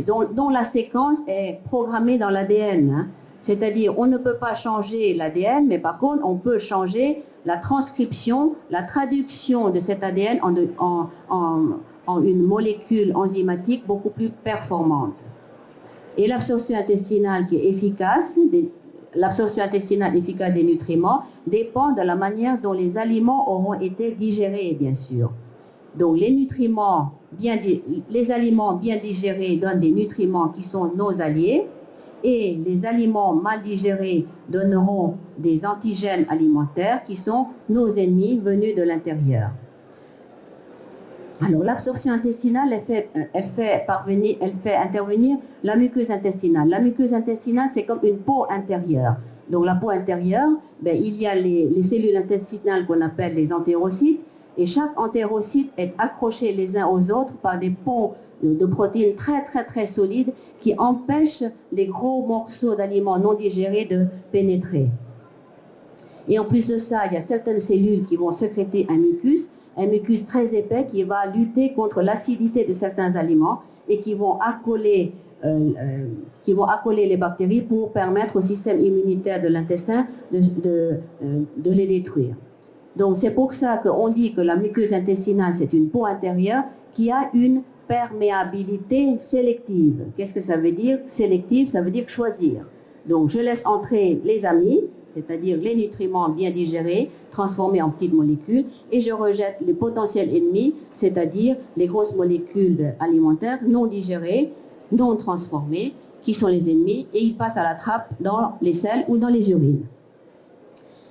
dont la séquence est programmée dans l'ADN. Hein. C'est-à-dire, on ne peut pas changer l'ADN, mais par contre, on peut changer la transcription, la traduction de cet ADN en une molécule enzymatique beaucoup plus performante. Et l'absorption intestinale qui est efficace, l'absorption intestinale efficace des nutriments dépend de la manière dont les aliments auront été digérés, bien sûr. Donc les aliments bien digérés donnent des nutriments qui sont nos alliés et les aliments mal digérés donneront des antigènes alimentaires qui sont nos ennemis venus de l'intérieur. Alors, l'absorption intestinale, elle fait intervenir la muqueuse intestinale. La muqueuse intestinale, c'est comme une peau intérieure. Donc, la peau intérieure, il y a les cellules intestinales qu'on appelle les entérocytes, et chaque entérocyte est accroché les uns aux autres par des ponts de protéines très, très, très solides qui empêchent les gros morceaux d'aliments non digérés de pénétrer. Et en plus de ça, il y a certaines cellules qui vont sécréter un mucus très épais qui va lutter contre l'acidité de certains aliments et qui vont accoler les bactéries pour permettre au système immunitaire de l'intestin de les détruire. Donc c'est pour ça qu'on dit que la muqueuse intestinale, c'est une peau intérieure qui a une perméabilité sélective. Qu'est-ce que ça veut dire? Sélective, ça veut dire choisir. Donc je laisse entrer les amis, c'est-à-dire les nutriments bien digérés, transformés en petites molécules, et je rejette les potentiels ennemis, c'est-à-dire les grosses molécules alimentaires non digérées, non transformées, qui sont les ennemis, et ils passent à la trappe dans les selles ou dans les urines.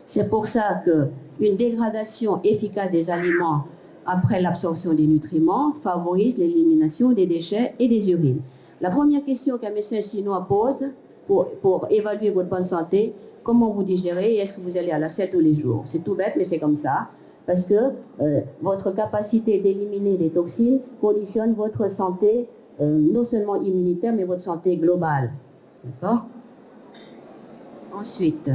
C'est pour ça qu'une dégradation efficace des aliments après l'absorption des nutriments favorise l'élimination des déchets et des urines. La première question qu'un médecin chinois pose pour évaluer votre bonne santé, comment vous digérez et est-ce que vous allez à la selle tous les jours? C'est tout bête, mais c'est comme ça. Parce que votre capacité d'éliminer des toxines conditionne votre santé, non seulement immunitaire, mais votre santé globale. D'accord? Ensuite.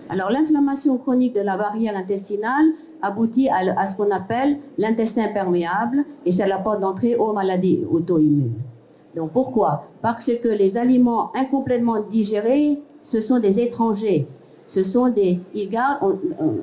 Alors, l'inflammation chronique de la barrière intestinale aboutit à ce qu'on appelle l'intestin perméable et c'est la porte d'entrée aux maladies auto-immunes. Donc pourquoi? Parce que les aliments incomplètement digérés, ce sont des étrangers. Ce sont ils gardent,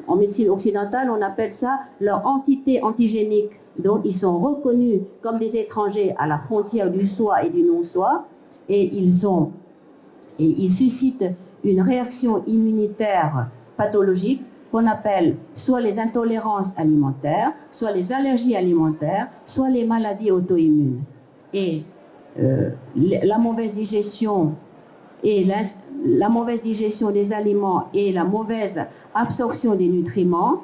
en médecine occidentale, on appelle ça leur entité antigénique. Donc ils sont reconnus comme des étrangers à la frontière du soi et du non-soi et ils suscitent une réaction immunitaire pathologique qu'on appelle soit les intolérances alimentaires, soit les allergies alimentaires, soit les maladies auto-immunes. Et la mauvaise digestion la mauvaise digestion des aliments et la mauvaise absorption des nutriments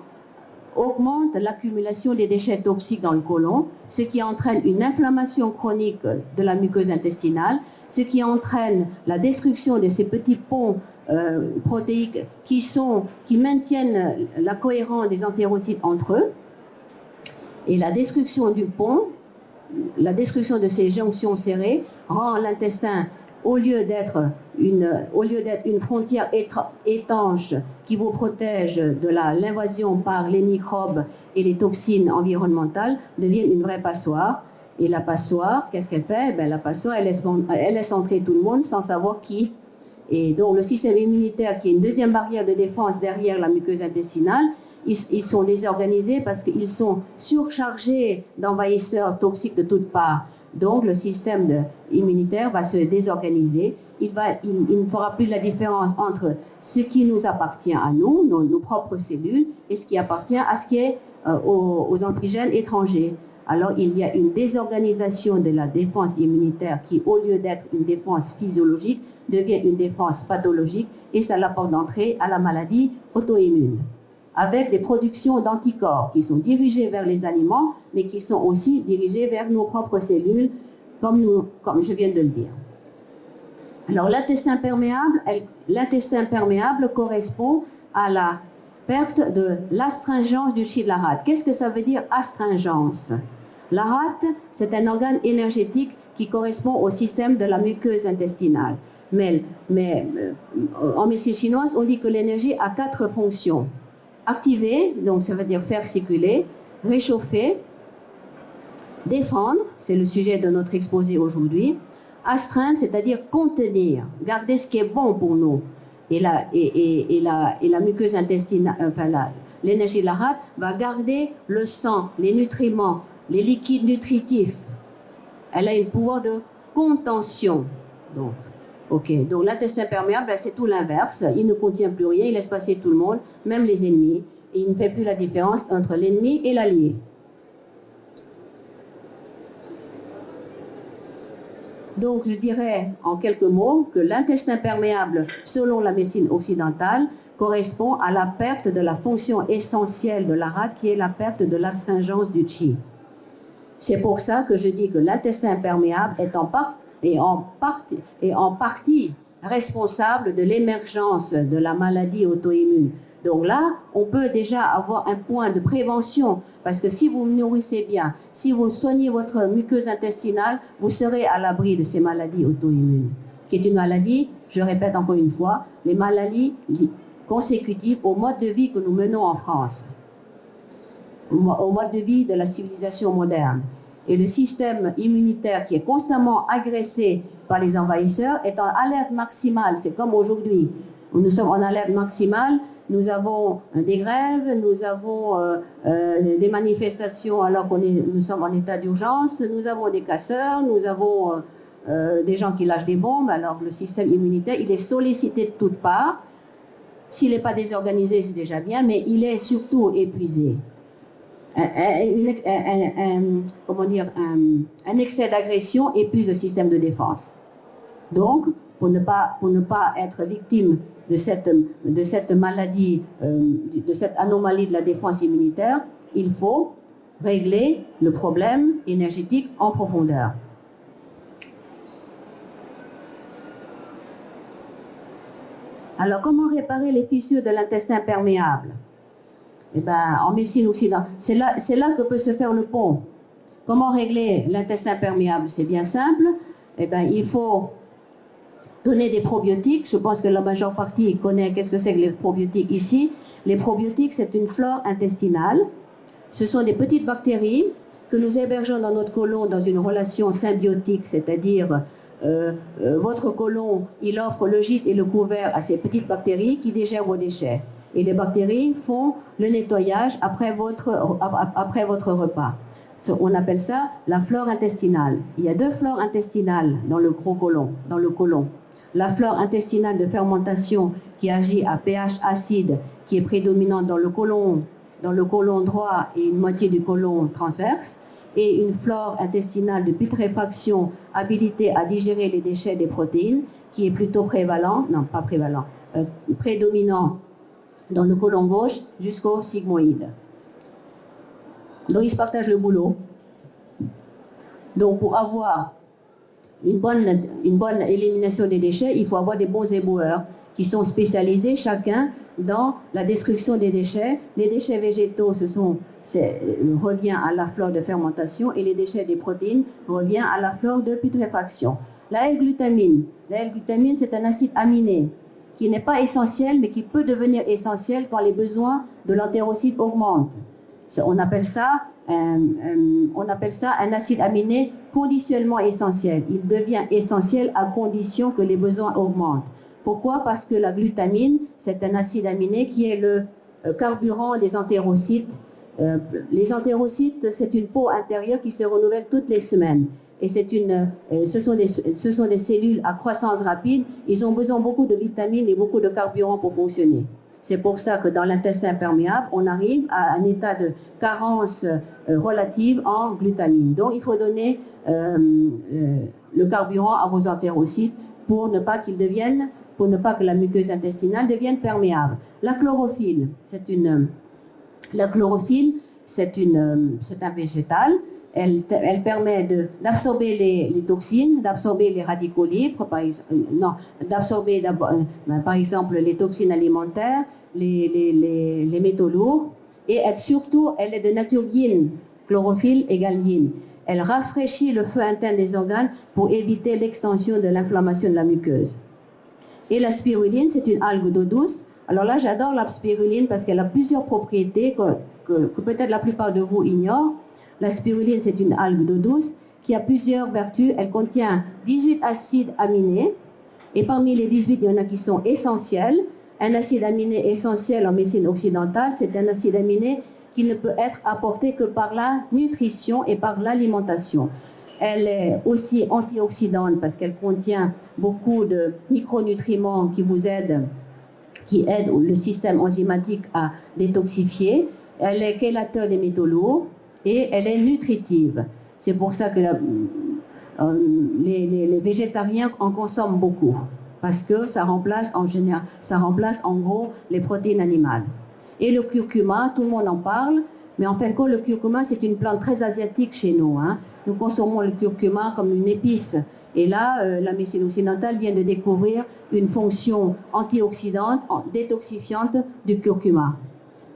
augmente l'accumulation des déchets toxiques dans le côlon, ce qui entraîne une inflammation chronique de la muqueuse intestinale, ce qui entraîne la destruction de ces petits ponts protéiques qui maintiennent la cohérence des entérocytes entre eux. Et la destruction du pont, la destruction de ces jonctions serrées rend l'intestin au lieu d'être une frontière étanche qui vous protège de l'invasion par les microbes et les toxines environnementales, devient une vraie passoire. Et la passoire, qu'est-ce qu'elle fait? Ben, la passoire, elle laisse entrer tout le monde sans savoir qui. Et donc le système immunitaire, qui est une deuxième barrière de défense derrière la muqueuse intestinale, ils sont désorganisés parce qu'ils sont surchargés d'envahisseurs toxiques de toutes parts. Donc le système immunitaire va se désorganiser. Il ne fera plus la différence entre ce qui nous appartient à nous, nos propres cellules, et ce qui appartient à ce qui est aux antigènes étrangers. Alors il y a une désorganisation de la défense immunitaire qui, au lieu d'être une défense physiologique, devient une défense pathologique, et ça la porte d'entrée à la maladie auto-immune, avec des productions d'anticorps qui sont dirigées vers les aliments, mais qui sont aussi dirigées vers nos propres cellules, comme je viens de le dire. Alors l'intestin perméable correspond à la perte de l'astringence du chi de la rate. Qu'est-ce que ça veut dire, astringence? La rate, c'est un organe énergétique qui correspond au système de la muqueuse intestinale. Mais en médecine chinoise, on dit que l'énergie a 4 fonctions. Activer, donc ça veut dire faire circuler, réchauffer, défendre, c'est le sujet de notre exposé aujourd'hui, astreindre, c'est-à-dire contenir, garder ce qui est bon pour nous. Et la muqueuse intestinale, l'énergie de la rate va garder le sang, les nutriments, les liquides nutritifs. Elle a un pouvoir de contention. Donc l'intestin perméable, c'est tout l'inverse. Il ne contient plus rien, il laisse passer tout le monde, même les ennemis. Et il ne fait plus la différence entre l'ennemi et l'allié. Donc je dirais en quelques mots que l'intestin perméable, selon la médecine occidentale, correspond à la perte de la fonction essentielle de la rate, qui est la perte de l'astringence du chi. C'est pour ça que je dis que l'intestin perméable est en partie responsable de l'émergence de la maladie auto-immune. Donc là, on peut déjà avoir un point de prévention, parce que si vous vous nourrissez bien, si vous soignez votre muqueuse intestinale, vous serez à l'abri de ces maladies auto-immunes, qui est une maladie, je répète encore une fois, les maladies consécutives au mode de vie que nous menons en France, au mode de vie de la civilisation moderne. Et le système immunitaire, qui est constamment agressé par les envahisseurs, est en alerte maximale. C'est comme aujourd'hui. Nous sommes en alerte maximale. Nous avons des grèves, nous avons des manifestations alors nous sommes en état d'urgence, nous avons des casseurs, nous avons des gens qui lâchent des bombes. Alors le système immunitaire, il est sollicité de toutes parts. S'il n'est pas désorganisé, c'est déjà bien, mais il est surtout épuisé. Un excès d'agression épuise le système de défense. Donc, pour ne pas être victime de cette maladie, de cette anomalie de la défense immunitaire, il faut régler le problème énergétique en profondeur. Alors, comment réparer les fissures de l'intestin perméable? Eh ben, en médecine occidentale, c'est là que peut se faire le pont. Comment régler l'intestin perméable? C'est bien simple. Eh ben, il faut donner des probiotiques. Je pense que la majeure partie connaît qu'est-ce que c'est que les probiotiques ici. Les probiotiques, c'est une flore intestinale. Ce sont des petites bactéries que nous hébergeons dans notre côlon dans une relation symbiotique, c'est-à-dire votre côlon, il offre le gîte et le couvert à ces petites bactéries qui digèrent vos déchets. Et les bactéries font le nettoyage après votre repas. On appelle ça la flore intestinale. Il y a 2 flores intestinales dans le gros côlon, dans le côlon. La flore intestinale de fermentation qui agit à pH acide, qui est prédominante dans le côlon droit et une moitié du côlon transverse, et une flore intestinale de putréfaction habilitée à digérer les déchets des protéines, qui est plutôt prédominant dans le côlon gauche jusqu'au sigmoïde. Donc ils se partagent le boulot. Donc pour avoir une bonne élimination des déchets, il faut avoir des bons éboueurs qui sont spécialisés chacun dans la destruction des déchets. Les déchets végétaux revient à la flore de fermentation, et les déchets des protéines revient à la flore de putréfaction. La L-glutamine. La L-glutamine, c'est un acide aminé qui n'est pas essentiel, mais qui peut devenir essentiel quand les besoins de l'entérocyte augmentent. On appelle ça un acide aminé conditionnellement essentiel. Il devient essentiel à condition que les besoins augmentent. Pourquoi? Parce que la glutamine, c'est un acide aminé qui est le carburant des entérocytes. Les entérocytes, c'est une peau intérieure qui se renouvelle toutes les semaines. Et ce sont des cellules à croissance rapide. Ils ont besoin beaucoup de vitamines et beaucoup de carburant pour fonctionner. C'est pour ça que dans l'intestin perméable, on arrive à un état de carence relative en glutamine. Donc, il faut donner le carburant à vos entérocytes pour ne pas que la muqueuse intestinale devienne perméable. La chlorophylle, c'est un végétal. Elle permet d'absorber les toxines, d'absorber les radicaux libres, d'absorber par exemple les toxines alimentaires, les métaux lourds, et elle est de nature yin, chlorophylle égale yin. Elle rafraîchit le feu interne des organes pour éviter l'extension de l'inflammation de la muqueuse. Et la spiruline, c'est une algue d'eau douce. Alors là, j'adore la spiruline parce qu'elle a plusieurs propriétés que peut-être la plupart de vous ignorent. La spiruline, c'est une algue d'eau douce qui a plusieurs vertus. Elle contient 18 acides aminés et parmi les 18, il y en a qui sont essentiels. Un acide aminé essentiel en médecine occidentale, c'est un acide aminé qui ne peut être apporté que par la nutrition et par l'alimentation. Elle est aussi antioxydante parce qu'elle contient beaucoup de micronutriments qui aident le système enzymatique à détoxifier. Elle est chélateur des métaux lourds et elle est nutritive. C'est pour ça que les végétariens en consomment beaucoup, parce que ça remplace en gros les protéines animales. Et le curcuma, tout le monde en parle, mais en fin de compte, le curcuma, c'est une plante très asiatique chez nous. Nous consommons le curcuma comme une épice. Et là, la médecine occidentale vient de découvrir une fonction antioxydante, détoxifiante du curcuma.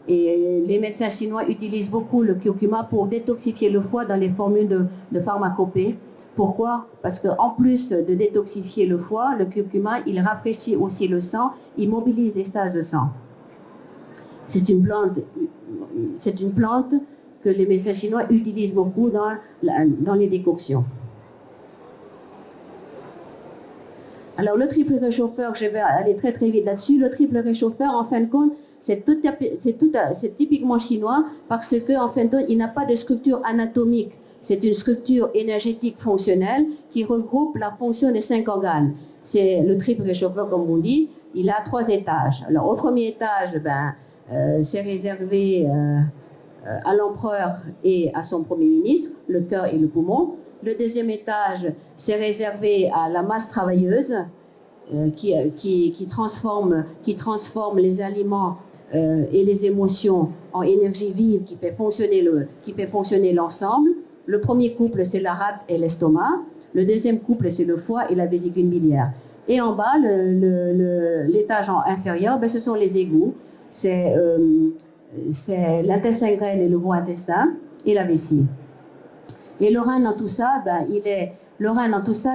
Et les médecins chinois utilisent beaucoup le curcuma pour détoxifier le foie dans les formules de pharmacopée. Pourquoi? Parce qu'en plus de détoxifier le foie, le curcuma, il rafraîchit aussi le sang, il mobilise les stases de sang. C'est une plante que les médecins chinois utilisent beaucoup dans les décoctions. Alors le triple réchauffeur, je vais aller très très vite là-dessus. Le triple réchauffeur, en fin de compte, c'est typiquement chinois parce qu'en fin de compte, il n'a pas de structure anatomique. C'est une structure énergétique fonctionnelle qui regroupe la fonction des 5 organes. C'est le triple réchauffeur, comme on dit. Il a 3 étages. Alors au premier étage, c'est réservé à l'empereur et à son premier ministre, le cœur et le poumon. Le deuxième étage, c'est réservé à la masse travailleuse qui transforme les aliments et les émotions en énergie vive qui fait fonctionner l'ensemble. Le premier couple, c'est la rate et l'estomac. Le deuxième couple, c'est le foie et la vésicule biliaire. Et en bas, l'étage inférieur, ce sont les égouts. C'est l'intestin grêle et le gros intestin et la vessie. Et le rein dans tout ça,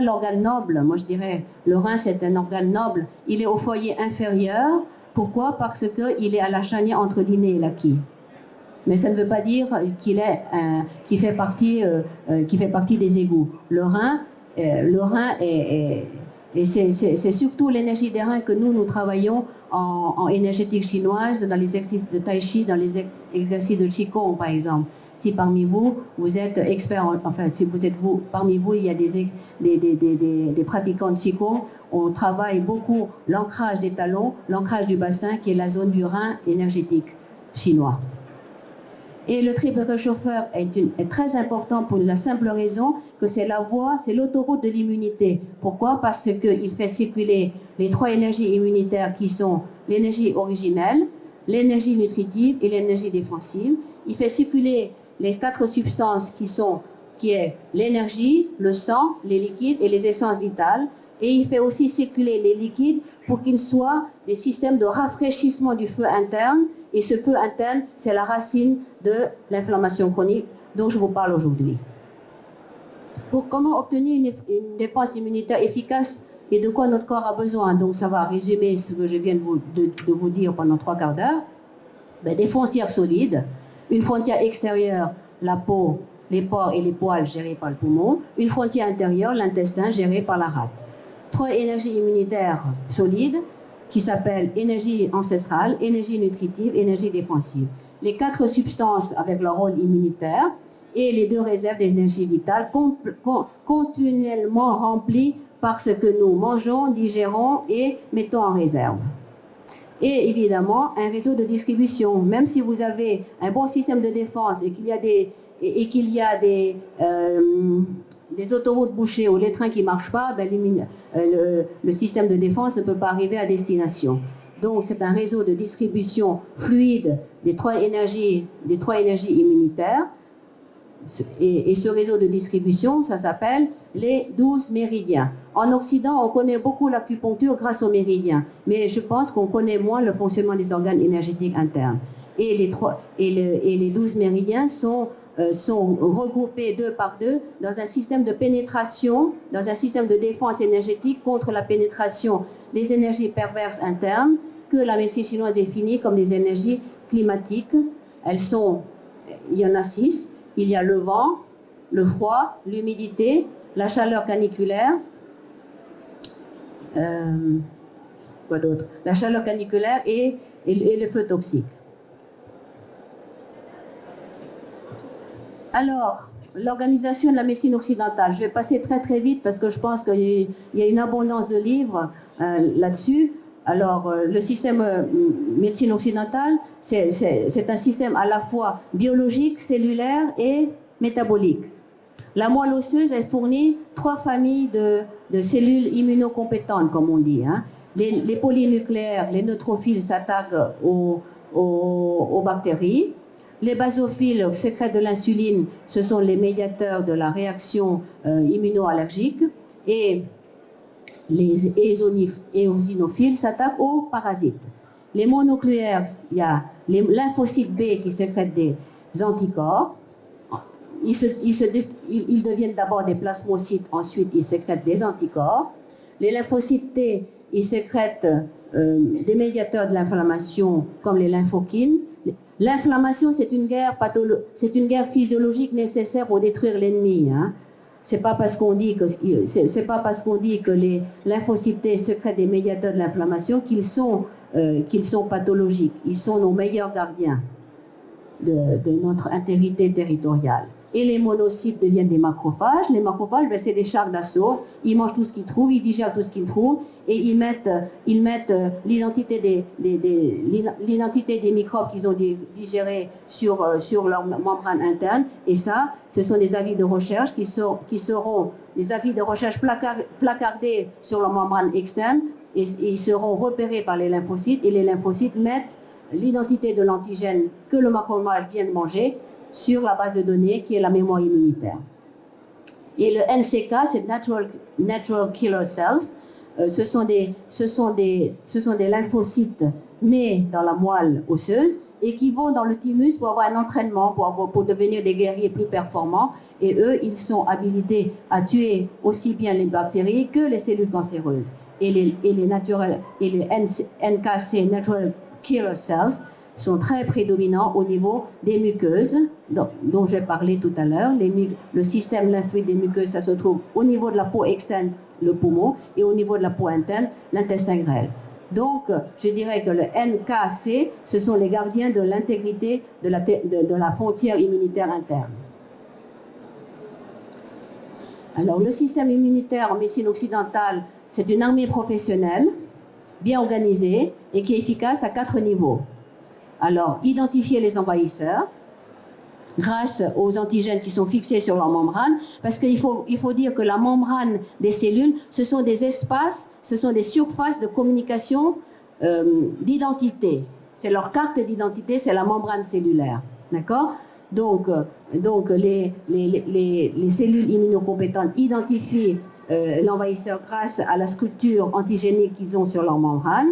l'organe noble. Moi, je dirais, le rein, c'est un organe noble. Il est au foyer inférieur. Pourquoi? Parce qu'il est à la charnière entre l'inné et l'acquis. Mais ça ne veut pas dire qu'il fait partie des égouts. Le rein c'est surtout l'énergie des reins que nous travaillons en énergétique chinoise, dans les exercices de tai chi, dans les exercices de qigong, par exemple. Si parmi vous êtes expert, parmi vous, il y a des pratiquants de qigong, on travaille beaucoup l'ancrage des talons, l'ancrage du bassin, qui est la zone du rein énergétique chinois. Et le triple réchauffeur est très important pour la simple raison que c'est l'autoroute de l'immunité. Pourquoi? Parce qu'il fait circuler les 3 énergies immunitaires qui sont l'énergie originelle, l'énergie nutritive et l'énergie défensive. Il fait circuler les 4 substances qui est l'énergie, le sang, les liquides et les essences vitales. Et il fait aussi circuler les liquides pour qu'ils soient des systèmes de rafraîchissement du feu interne. Et ce feu interne, c'est la racine de l'inflammation chronique dont je vous parle aujourd'hui. Pour comment obtenir une défense immunitaire efficace et de quoi notre corps a besoin. Donc ça va résumer ce que je viens de vous dire pendant 3 quarts d'heure. Des frontières solides, une frontière extérieure, la peau, les pores et les poils gérés par le poumon, une frontière intérieure, l'intestin géré par la rate. 3 énergies immunitaires solides qui s'appellent énergie ancestrale, énergie nutritive, énergie défensive. Les 4 substances avec leur rôle immunitaire et les 2 réserves d'énergie vitale continuellement remplies par ce que nous mangeons, digérons et mettons en réserve. Et évidemment, un réseau de distribution. Même si vous avez un bon système de défense et qu'il y a des autoroutes bouchées ou les trains qui ne marchent pas, le système de défense ne peut pas arriver à destination. Donc, c'est un réseau de distribution fluide des 3 énergies immunitaires. Et ce réseau de distribution, ça s'appelle les 12 méridiens. En Occident, on connaît beaucoup l'acupuncture grâce aux méridiens, mais je pense qu'on connaît moins le fonctionnement des organes énergétiques internes. Et les 12 méridiens sont regroupés 2 par 2 dans un système de pénétration, dans un système de défense énergétique contre la pénétration des énergies perverses internes que la médecine chinoise définit comme des énergies climatiques. Il y en a 6. Il y a le vent, le froid, l'humidité, la chaleur caniculaire, quoi d'autre? La chaleur caniculaire et le feu toxique. Alors, l'organisation de la médecine occidentale. Je vais passer très très vite parce que je pense qu'il y a une abondance de livres là-dessus. Alors, le système médecine occidentale, c'est un système à la fois biologique, cellulaire et métabolique. La moelle osseuse, elle fournit 3 familles de cellules immunocompétentes, comme on dit. Hein. Les polynucléaires, les neutrophiles s'attaquent aux bactéries. Les basophiles sécrètent de l'insuline, ce sont les médiateurs de la réaction immunoallergique. Et les éosinophiles s'attaquent aux parasites. Les mononucléaires, il y a les lymphocytes B qui sécrètent des anticorps. Ils deviennent d'abord des plasmocytes, ensuite ils sécrètent des anticorps. Les lymphocytes T, ils sécrètent des médiateurs de l'inflammation comme les lymphokines. L'inflammation, c'est une guerre physiologique nécessaire pour détruire l'ennemi. Hein. C'est pas parce qu'on dit que les lymphocytes T sécrètent des médiateurs de l'inflammation qu'ils sont pathologiques. Ils sont nos meilleurs gardiens de notre intégrité territoriale. Et les monocytes deviennent des macrophages. Les macrophages, c'est des chars d'assaut. Ils mangent tout ce qu'ils trouvent, ils digèrent tout ce qu'ils trouvent, et ils mettent l'identité des microbes qu'ils ont digérés sur leur membrane interne. Et ça, ce sont des avis de recherche qui seront des avis de recherche placardés sur leur membrane externe, et ils seront repérés par les lymphocytes, et les lymphocytes mettent l'identité de l'antigène que le macrophage vient de manger sur la base de données qui est la mémoire immunitaire. Et le NCK, c'est Natural Killer Cells. Ce sont des lymphocytes nés dans la moelle osseuse et qui vont dans le thymus pour avoir un entraînement, pour devenir des guerriers plus performants. Et eux, ils sont habilités à tuer aussi bien les bactéries que les cellules cancéreuses. Et les NKC, Natural Killer Cells, sont très prédominants au niveau des muqueuses, dont j'ai parlé tout à l'heure. Le système lymphoïde des muqueuses, ça se trouve au niveau de la peau externe, le poumon, et au niveau de la peau interne, l'intestin grêle. Donc, je dirais que le NKC, ce sont les gardiens de l'intégrité de la frontière immunitaire interne. Alors, le système immunitaire en médecine occidentale, c'est une armée professionnelle, bien organisée, et qui est efficace à 4 niveaux. Alors, identifier les envahisseurs grâce aux antigènes qui sont fixés sur leur membrane, parce qu'il faut dire que la membrane des cellules, ce sont des espaces, ce sont des surfaces de communication d'identité. C'est leur carte d'identité, c'est la membrane cellulaire. D'accord ? Donc les cellules immunocompétentes identifient l'envahisseur grâce à la structure antigénique qu'ils ont sur leur membrane.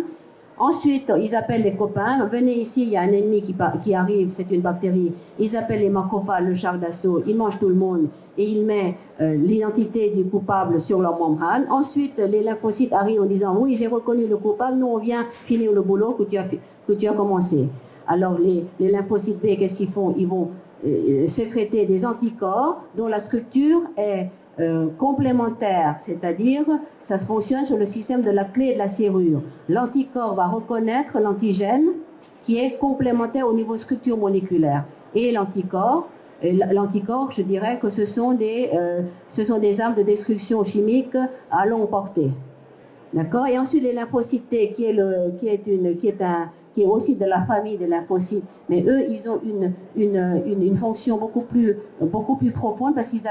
Ensuite, ils appellent les copains. Venez ici, il y a un ennemi qui arrive, c'est une bactérie. Ils appellent les macrophages, le char d'assaut. Ils mangent tout le monde et ils mettent l'identité du coupable sur leur membrane. Ensuite, les lymphocytes arrivent en disant oui, j'ai reconnu le coupable. Nous, on vient finir le boulot que tu as commencé. Alors, les lymphocytes B, qu'est-ce qu'ils font? Ils vont sécréter des anticorps dont la structure est complémentaire, c'est-à-dire ça fonctionne sur le système de la clé et de la serrure. L'anticorps va reconnaître l'antigène qui est complémentaire au niveau structure moléculaire. Et l'anticorps, je dirais que ce sont des armes de destruction chimique à longue portée. D'accord? Et ensuite les lymphocytes T, qui est aussi de la famille des lymphocytes, mais eux, ils ont une fonction beaucoup plus profonde parce qu'ils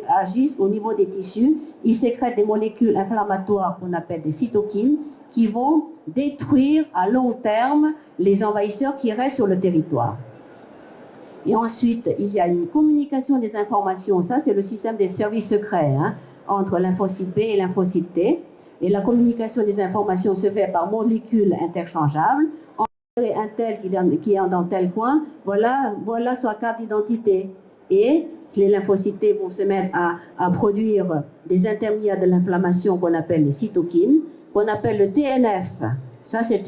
agissent au niveau des tissus. Ils sécrètent des molécules inflammatoires qu'on appelle des cytokines qui vont détruire à long terme les envahisseurs qui restent sur le territoire. Et ensuite, il y a une communication des informations. Ça, c'est le système des services secrets entre lymphocyte B et lymphocyte T. Et la communication des informations se fait par molécules interchangeables. Un tel qui est dans tel coin, voilà sa carte d'identité. Et les lymphocytes T vont se mettre à produire des intermédiaires de l'inflammation qu'on appelle les cytokines, qu'on appelle le TNF. Ça, c'est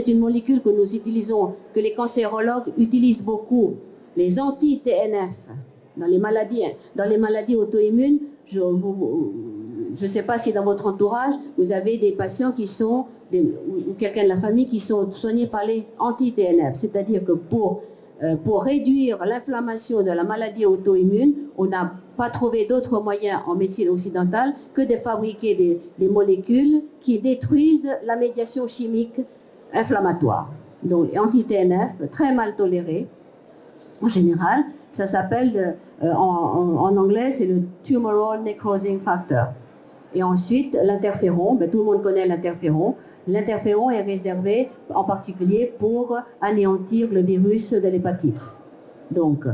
une molécule que nous utilisons, que les cancérologues utilisent beaucoup. Les anti-TNF dans les maladies auto-immunes. Je ne sais pas si dans votre entourage, vous avez des patients qui sont, ou quelqu'un de la famille qui sont soignés par les anti-TNF. C'est-à-dire que pour réduire l'inflammation de la maladie auto-immune, on n'a pas trouvé d'autres moyens en médecine occidentale que de fabriquer des molécules qui détruisent la médiation chimique inflammatoire. Donc, anti-TNF, très mal toléré. En général, ça s'appelle, en anglais, c'est le Tumoral Necrosing Factor. Et ensuite, l'interféron, tout le monde connaît l'interféron. L'interféron est réservé en particulier pour anéantir le virus de l'hépatite. Donc,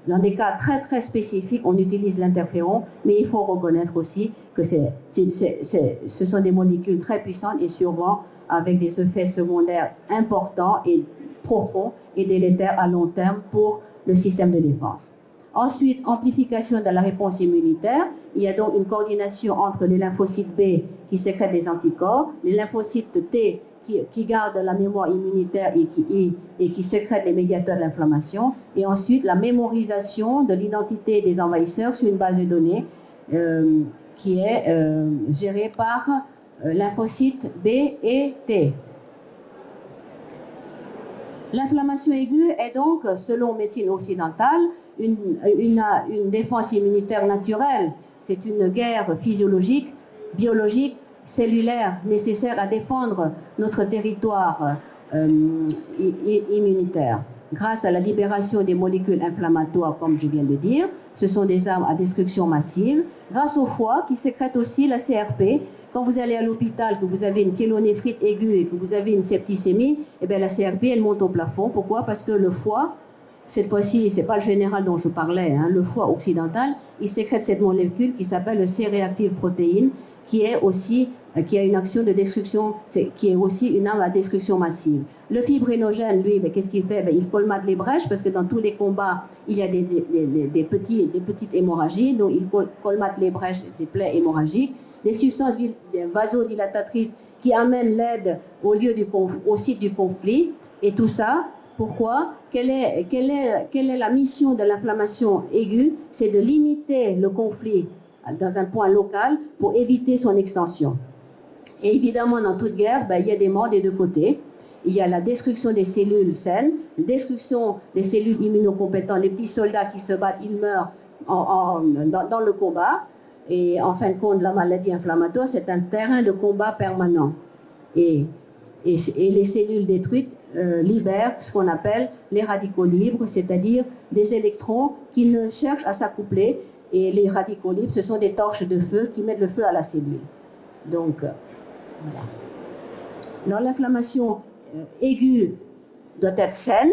dans des cas très très spécifiques, on utilise l'interféron, mais il faut reconnaître aussi que ce sont des molécules très puissantes et souvent avec des effets secondaires importants et profonds et délétères à long terme pour le système de défense. Ensuite, amplification de la réponse immunitaire. Il y a donc une coordination entre les lymphocytes B qui sécrètent des anticorps, les lymphocytes T qui gardent la mémoire immunitaire et qui sécrètent les médiateurs de l'inflammation. Et ensuite, la mémorisation de l'identité des envahisseurs sur une base de données qui est gérée par lymphocytes B et T. L'inflammation aiguë est donc, selon médecine occidentale, une défense immunitaire naturelle. C'est une guerre physiologique, biologique, cellulaire, nécessaire à défendre notre territoire immunitaire. Grâce à la libération des molécules inflammatoires, comme je viens de dire, ce sont des armes à destruction massive. Grâce au foie, qui sécrète aussi la CRP. Quand vous allez à l'hôpital, que vous avez une pyélonéphrite aiguë et que vous avez une septicémie, eh bien la CRP, elle monte au plafond. Pourquoi? Parce que le foie, cette fois-ci, ce n'est pas le général dont je parlais, le foie occidental, il sécrète cette molécule qui s'appelle le C-réactive protéine, qui a une action de destruction, qui est aussi une arme à destruction massive. Le fibrinogène, lui, qu'est-ce qu'il fait? Il colmate les brèches, parce que dans tous les combats, il y a des petites hémorragies, donc il colmate les brèches des plaies hémorragiques. Des substances vasodilatatrices qui amènent l'aide au site du conflit. Et tout ça, pourquoi? Quelle est la mission de l'inflammation aiguë? C'est de limiter le conflit dans un point local pour éviter son extension. Et évidemment, dans toute guerre, il y a des morts des deux côtés. Il y a la destruction des cellules saines, la destruction des cellules immunocompétentes. Les petits soldats qui se battent, ils meurent dans le combat. Et en fin de compte, la maladie inflammatoire, c'est un terrain de combat permanent. Et les cellules détruites libèrent ce qu'on appelle les radicaux libres, c'est-à-dire des électrons qui ne cherchent à s'accoupler. Et les radicaux libres, ce sont des torches de feu qui mettent le feu à la cellule. Donc, voilà. Alors, l'inflammation aiguë doit être saine.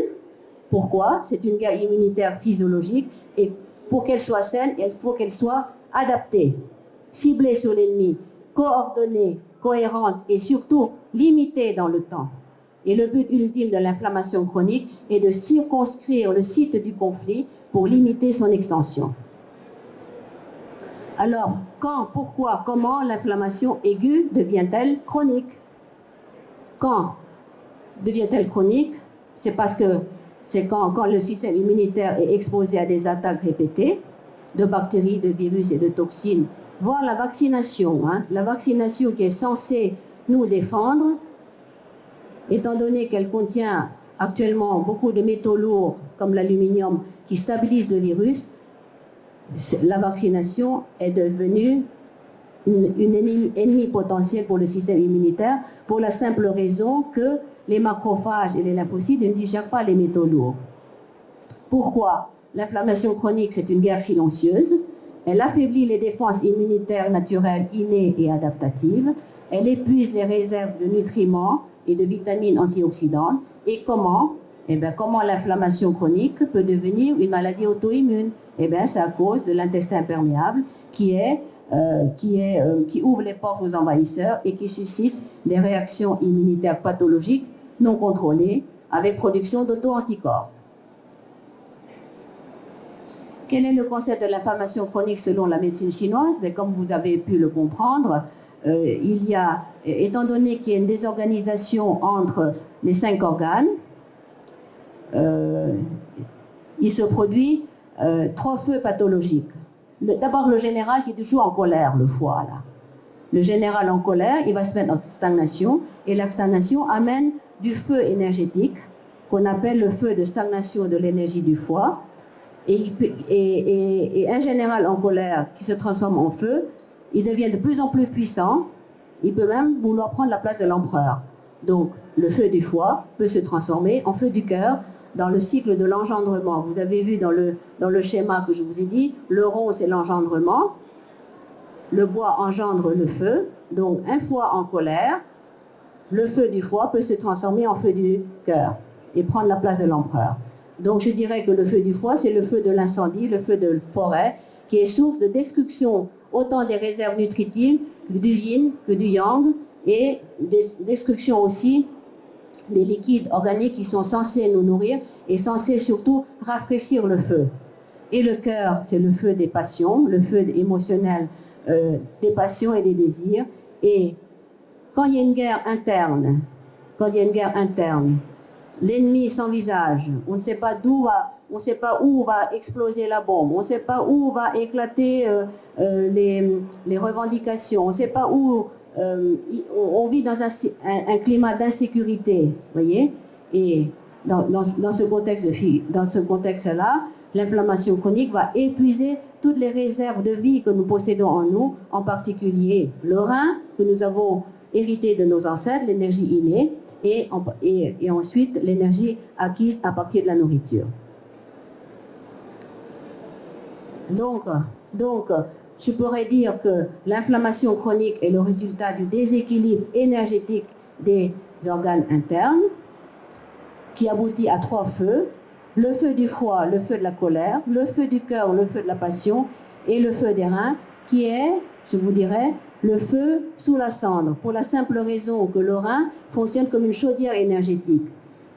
Pourquoi? C'est une guerre immunitaire physiologique. Et pour qu'elle soit saine, il faut qu'elle soit adaptée, ciblée sur l'ennemi, coordonnée, cohérente et surtout limitée dans le temps. Et le but ultime de l'inflammation chronique est de circonscrire le site du conflit pour limiter son extension. Alors, quand, pourquoi, comment l'inflammation aiguë devient-elle chronique? Quand devient-elle chronique? C'est parce que c'est quand le système immunitaire est exposé à des attaques répétées de bactéries, de virus et de toxines, voire la vaccination. La vaccination qui est censée nous défendre, étant donné qu'elle contient actuellement beaucoup de métaux lourds comme l'aluminium qui stabilisent le virus, la vaccination est devenue une ennemie potentielle pour le système immunitaire pour la simple raison que les macrophages et les lymphocytes ne digèrent pas les métaux lourds. Pourquoi? L'inflammation chronique, c'est une guerre silencieuse. Elle affaiblit les défenses immunitaires naturelles innées et adaptatives. Elle épuise les réserves de nutriments et de vitamines antioxydantes. Et comment? Comment l'inflammation chronique peut devenir une maladie auto-immune? C'est à cause de l'intestin perméable qui ouvre les portes aux envahisseurs et qui suscite des réactions immunitaires pathologiques non contrôlées avec production d'auto-anticorps. Quel est le concept de l'inflammation chronique selon la médecine chinoise? Comme vous avez pu le comprendre, étant donné qu'il y a une désorganisation entre les 5 organes, il se produit 3 feux pathologiques. D'abord le général qui est toujours en colère, le foie là. Le général en colère, il va se mettre en stagnation et la stagnation amène du feu énergétique qu'on appelle le feu de stagnation de l'énergie du foie. Et un général en colère qui se transforme en feu, il devient de plus en plus puissant. Il peut même vouloir prendre la place de l'empereur. Donc le feu du foie peut se transformer en feu du cœur dans le cycle de l'engendrement. Vous avez vu dans le schéma que je vous ai dit, le rond c'est l'engendrement, le bois engendre le feu, donc un foie en colère, le feu du foie peut se transformer en feu du cœur et prendre la place de l'empereur. Donc je dirais que le feu du foie c'est le feu de l'incendie, le feu de forêt, qui est source de destruction autant des réserves nutritives que du yin, que du yang, et destruction aussi des liquides organiques qui sont censés nous nourrir et censés surtout rafraîchir le feu. Et le cœur, c'est le feu des passions, le feu émotionnel des passions et des désirs. Et quand il y a une guerre interne, l'ennemi s'envisage, on ne sait pas où va exploser la bombe, on ne sait pas où va éclater les revendications, on ne sait pas où. On vit dans un climat d'insécurité, voyez, et dans ce contexte-là, l'inflammation chronique va épuiser toutes les réserves de vie que nous possédons en nous, en particulier le rein que nous avons hérité de nos ancêtres, l'énergie innée, et ensuite l'énergie acquise à partir de la nourriture. Donc, je pourrais dire que l'inflammation chronique est le résultat du déséquilibre énergétique des organes internes qui aboutit à 3 feux, le feu du foie, le feu de la colère, le feu du cœur, le feu de la passion et le feu des reins qui est, je vous dirais, le feu sous la cendre pour la simple raison que le rein fonctionne comme une chaudière énergétique.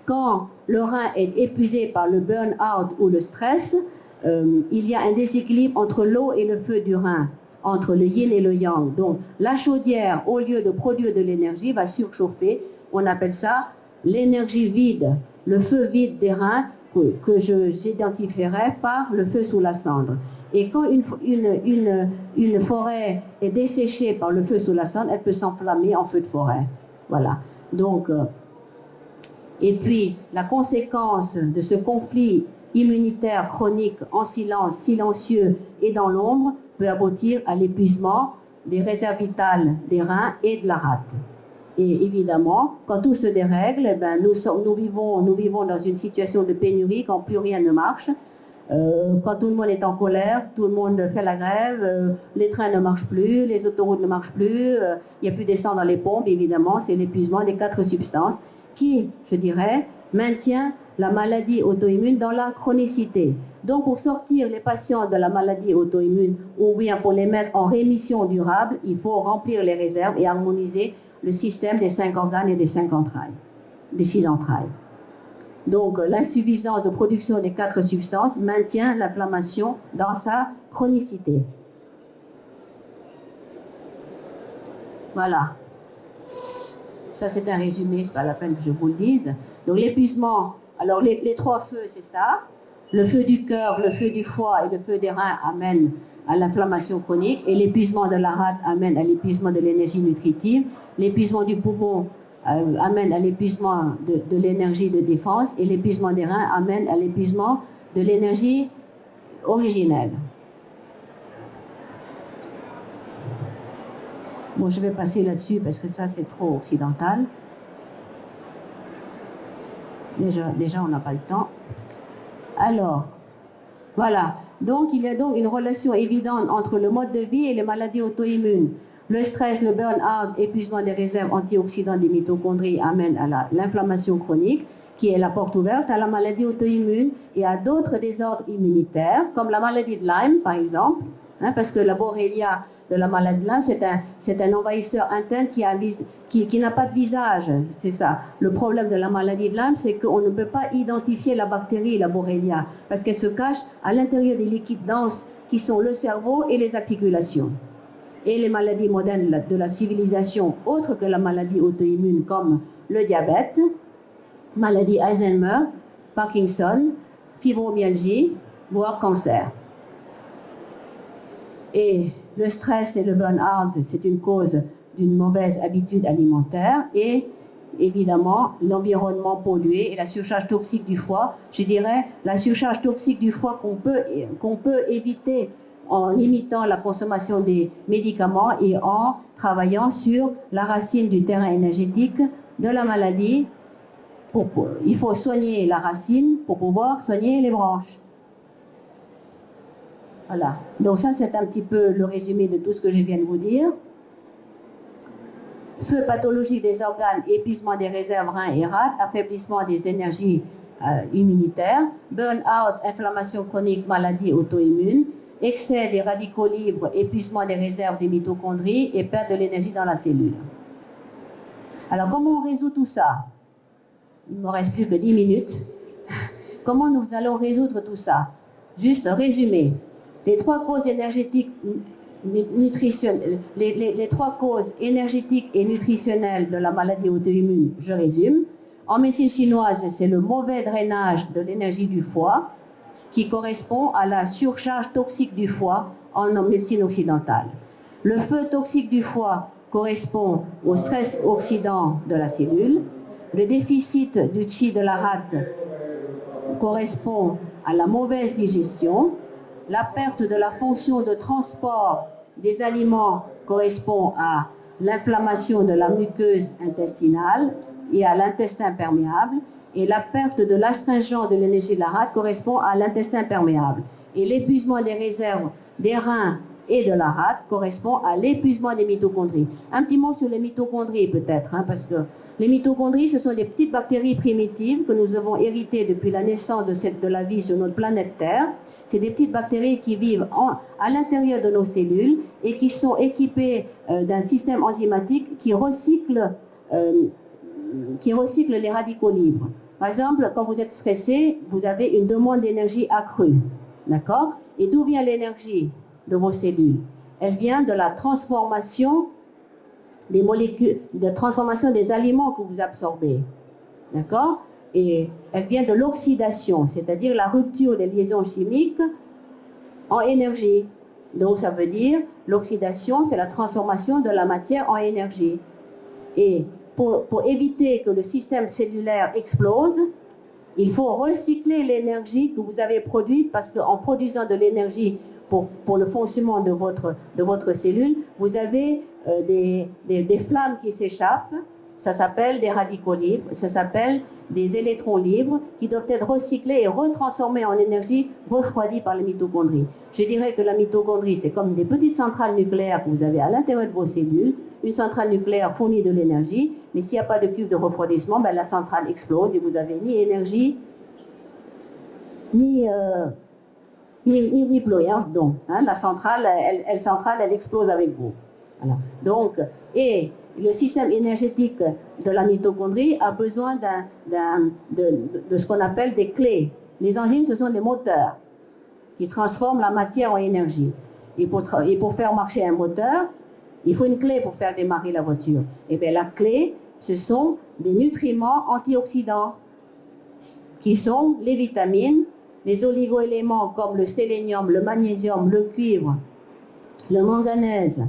Quand le rein est épuisé par le burn-out ou le stress, il y a un déséquilibre entre l'eau et le feu du rein, entre le yin et le yang. Donc la chaudière, au lieu de produire de l'énergie, va surchauffer. On appelle ça l'énergie vide, le feu vide des reins que j'identifierais par le feu sous la cendre. Et quand une forêt est desséchée par le feu sous la cendre, elle peut s'enflammer en feu de forêt. Voilà. Donc, et puis la conséquence de ce conflit immunitaire chronique en silence, silencieux et dans l'ombre peut aboutir à l'épuisement des réserves vitales des reins et de la rate. Et évidemment, quand tout se dérègle, nous vivons dans une situation de pénurie quand plus rien ne marche. Quand tout le monde est en colère, tout le monde fait la grève, les trains ne marchent plus, les autoroutes ne marchent plus, il n'y a plus d'essence dans les pompes, évidemment, c'est l'épuisement des 4 substances qui, je dirais, maintient la maladie auto-immune dans la chronicité. Donc, pour sortir les patients de la maladie auto-immune ou bien pour les mettre en rémission durable, il faut remplir les réserves et harmoniser le système des 5 organes et des 5 entrailles. des 6 entrailles. Donc, l'insuffisance de production des 4 substances maintient l'inflammation dans sa chronicité. Voilà. Ça, c'est un résumé, c'est pas la peine que je vous le dise. Donc, l'épuisement, alors les 3 feux, c'est ça. Le feu du cœur, le feu du foie et le feu des reins amènent à l'inflammation chronique, et l'épuisement de la rate amène à l'épuisement de l'énergie nutritive. L'épuisement du poumon amène à l'épuisement de l'énergie de défense, et l'épuisement des reins amène à l'épuisement de l'énergie originelle. Bon, je vais passer là-dessus parce que ça, c'est trop occidental. Déjà on n'a pas le temps. Alors, voilà. Donc, il y a donc une relation évidente entre le mode de vie et les maladies auto-immunes. Le stress, le burn-out, épuisement des réserves antioxydantes des mitochondries amène à l'inflammation chronique, qui est la porte ouverte à la maladie auto-immune et à d'autres désordres immunitaires, comme la maladie de Lyme, par exemple, hein, parce que la Borrelia de la maladie de Lyme, c'est un envahisseur interne qui n'a pas de visage. C'est ça. Le problème de la maladie de Lyme, c'est qu'on ne peut pas identifier la bactérie, la Borrelia, parce qu'elle se cache à l'intérieur des liquides denses qui sont le cerveau et les articulations. Et les maladies modernes de la civilisation, autres que la maladie auto-immune, comme le diabète, maladie Alzheimer, Parkinson, fibromyalgie, voire cancer. Et le stress et le burn-out, c'est une cause d'une mauvaise habitude alimentaire, et évidemment l'environnement pollué et la surcharge toxique du foie. Je dirais la surcharge toxique du foie qu'on peut éviter en limitant la consommation des médicaments et en travaillant sur la racine du terrain énergétique de la maladie. Il faut soigner la racine pour pouvoir soigner les branches. Voilà. Donc ça, c'est un petit peu le résumé de tout ce que je viens de vous dire. Feu pathologique des organes, épuisement des réserves reins et rate, affaiblissement des énergies immunitaires, burn-out, inflammation chronique, maladie auto-immune, excès des radicaux libres, épuisement des réserves des mitochondries et perte de l'énergie dans la cellule. Alors, comment on résout tout ça? Il ne me reste plus que 10 minutes. Comment nous allons résoudre tout ça? Juste résumé. Les 3 causes énergétiques nutritionnelles, les 3 causes énergétiques et nutritionnelles de la maladie auto-immune, je résume. En médecine chinoise, c'est le mauvais drainage de l'énergie du foie qui correspond à la surcharge toxique du foie en médecine occidentale. Le feu toxique du foie correspond au stress oxydant de la cellule. Le déficit du qi de la rate correspond à la mauvaise digestion. La perte de la fonction de transport des aliments correspond à l'inflammation de la muqueuse intestinale et à l'intestin perméable. Et la perte de l'astringent de l'énergie de la rate correspond à l'intestin perméable. Et l'épuisement des réserves des reins et de la rate correspond à l'épuisement des mitochondries. Un petit mot sur les mitochondries peut-être, hein, parce que les mitochondries, ce sont des petites bactéries primitives que nous avons héritées depuis la naissance de la vie sur notre planète Terre. C'est des petites bactéries qui vivent à l'intérieur de nos cellules et qui sont équipées d'un système enzymatique qui recycle les radicaux libres. Par exemple, quand vous êtes stressé, vous avez une demande d'énergie accrue. D'accord? Et d'où vient l'énergie de vos cellules? Elle vient de la transformation des molécules, de transformation des aliments que vous absorbez. D'accord? Et elle vient de l'oxydation, c'est-à-dire la rupture des liaisons chimiques en énergie. Donc ça veut dire l'oxydation, c'est la transformation de la matière en énergie. Et pour éviter que le système cellulaire explose, il faut recycler l'énergie que vous avez produite, parce qu'en produisant de l'énergie pour le fonctionnement de votre cellule, vous avez des flammes qui s'échappent. Ça s'appelle des radicaux libres, ça s'appelle des électrons libres qui doivent être recyclés et retransformés en énergie refroidie par les mitochondries. Je dirais que la mitochondrie, c'est comme des petites centrales nucléaires que vous avez à l'intérieur de vos cellules. Une centrale nucléaire fournit de l'énergie, mais s'il n'y a pas de cuve de refroidissement, ben la centrale explose et vous n'avez ni énergie, ni plus donc, hein, la centrale, elle explose avec vous. Voilà. Donc, et le système énergétique de la mitochondrie a besoin de ce qu'on appelle des clés. Les enzymes, ce sont des moteurs qui transforment la matière en énergie. Et pour faire marcher un moteur, il faut une clé pour faire démarrer la voiture. Et bien la clé, ce sont des nutriments antioxydants, qui sont les vitamines, les oligoéléments comme le sélénium, le magnésium, le cuivre, le manganèse.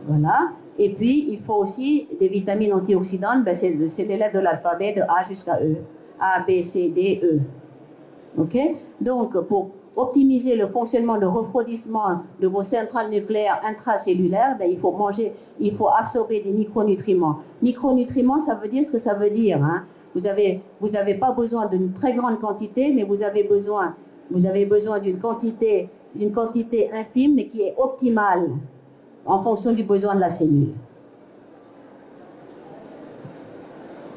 Voilà. Et puis, il faut aussi des vitamines antioxydantes, ben c'est les lettres de l'alphabet de A jusqu'à E. A, B, C, D, E. OK? Donc, pour optimiser le fonctionnement, le refroidissement de vos centrales nucléaires intracellulaires, ben, il faut absorber des micronutriments. Micronutriments, ça veut dire ce que ça veut dire. Hein? Vous avez pas besoin d'une très grande quantité, mais vous avez besoin d'une quantité infime, mais qui est optimale en fonction du besoin de la cellule.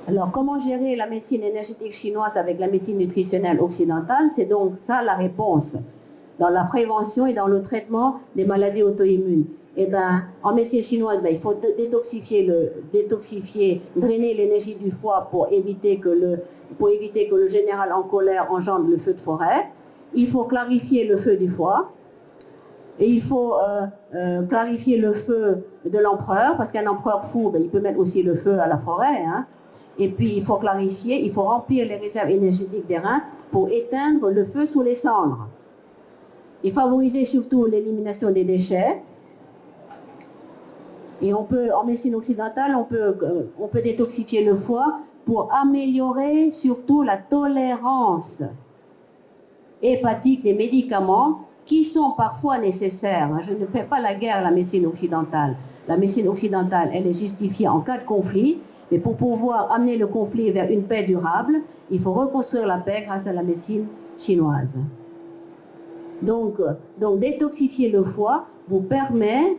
Alors, comment gérer la médecine énergétique chinoise avec la médecine nutritionnelle occidentale? C'est donc ça la réponse dans la prévention et dans le traitement des maladies auto-immunes. Eh ben, en médecine chinoise, ben, il faut drainer l'énergie du foie pour éviter que le général en colère engendre le feu de forêt. Il faut clarifier le feu du foie. Et il faut clarifier le feu de l'empereur, parce qu'un empereur fou, ben, il peut mettre aussi le feu à la forêt. Hein. Et puis, il faut clarifier, il faut remplir les réserves énergétiques des reins pour éteindre le feu sous les cendres. Et favoriser surtout l'élimination des déchets. Et en médecine occidentale, on peut détoxifier le foie pour améliorer surtout la tolérance hépatique des médicaments qui sont parfois nécessaires. Je ne fais pas la guerre à la médecine occidentale. La médecine occidentale, elle est justifiée en cas de conflit, mais pour pouvoir amener le conflit vers une paix durable, il faut reconstruire la paix grâce à la médecine chinoise. Donc détoxifier le foie vous permet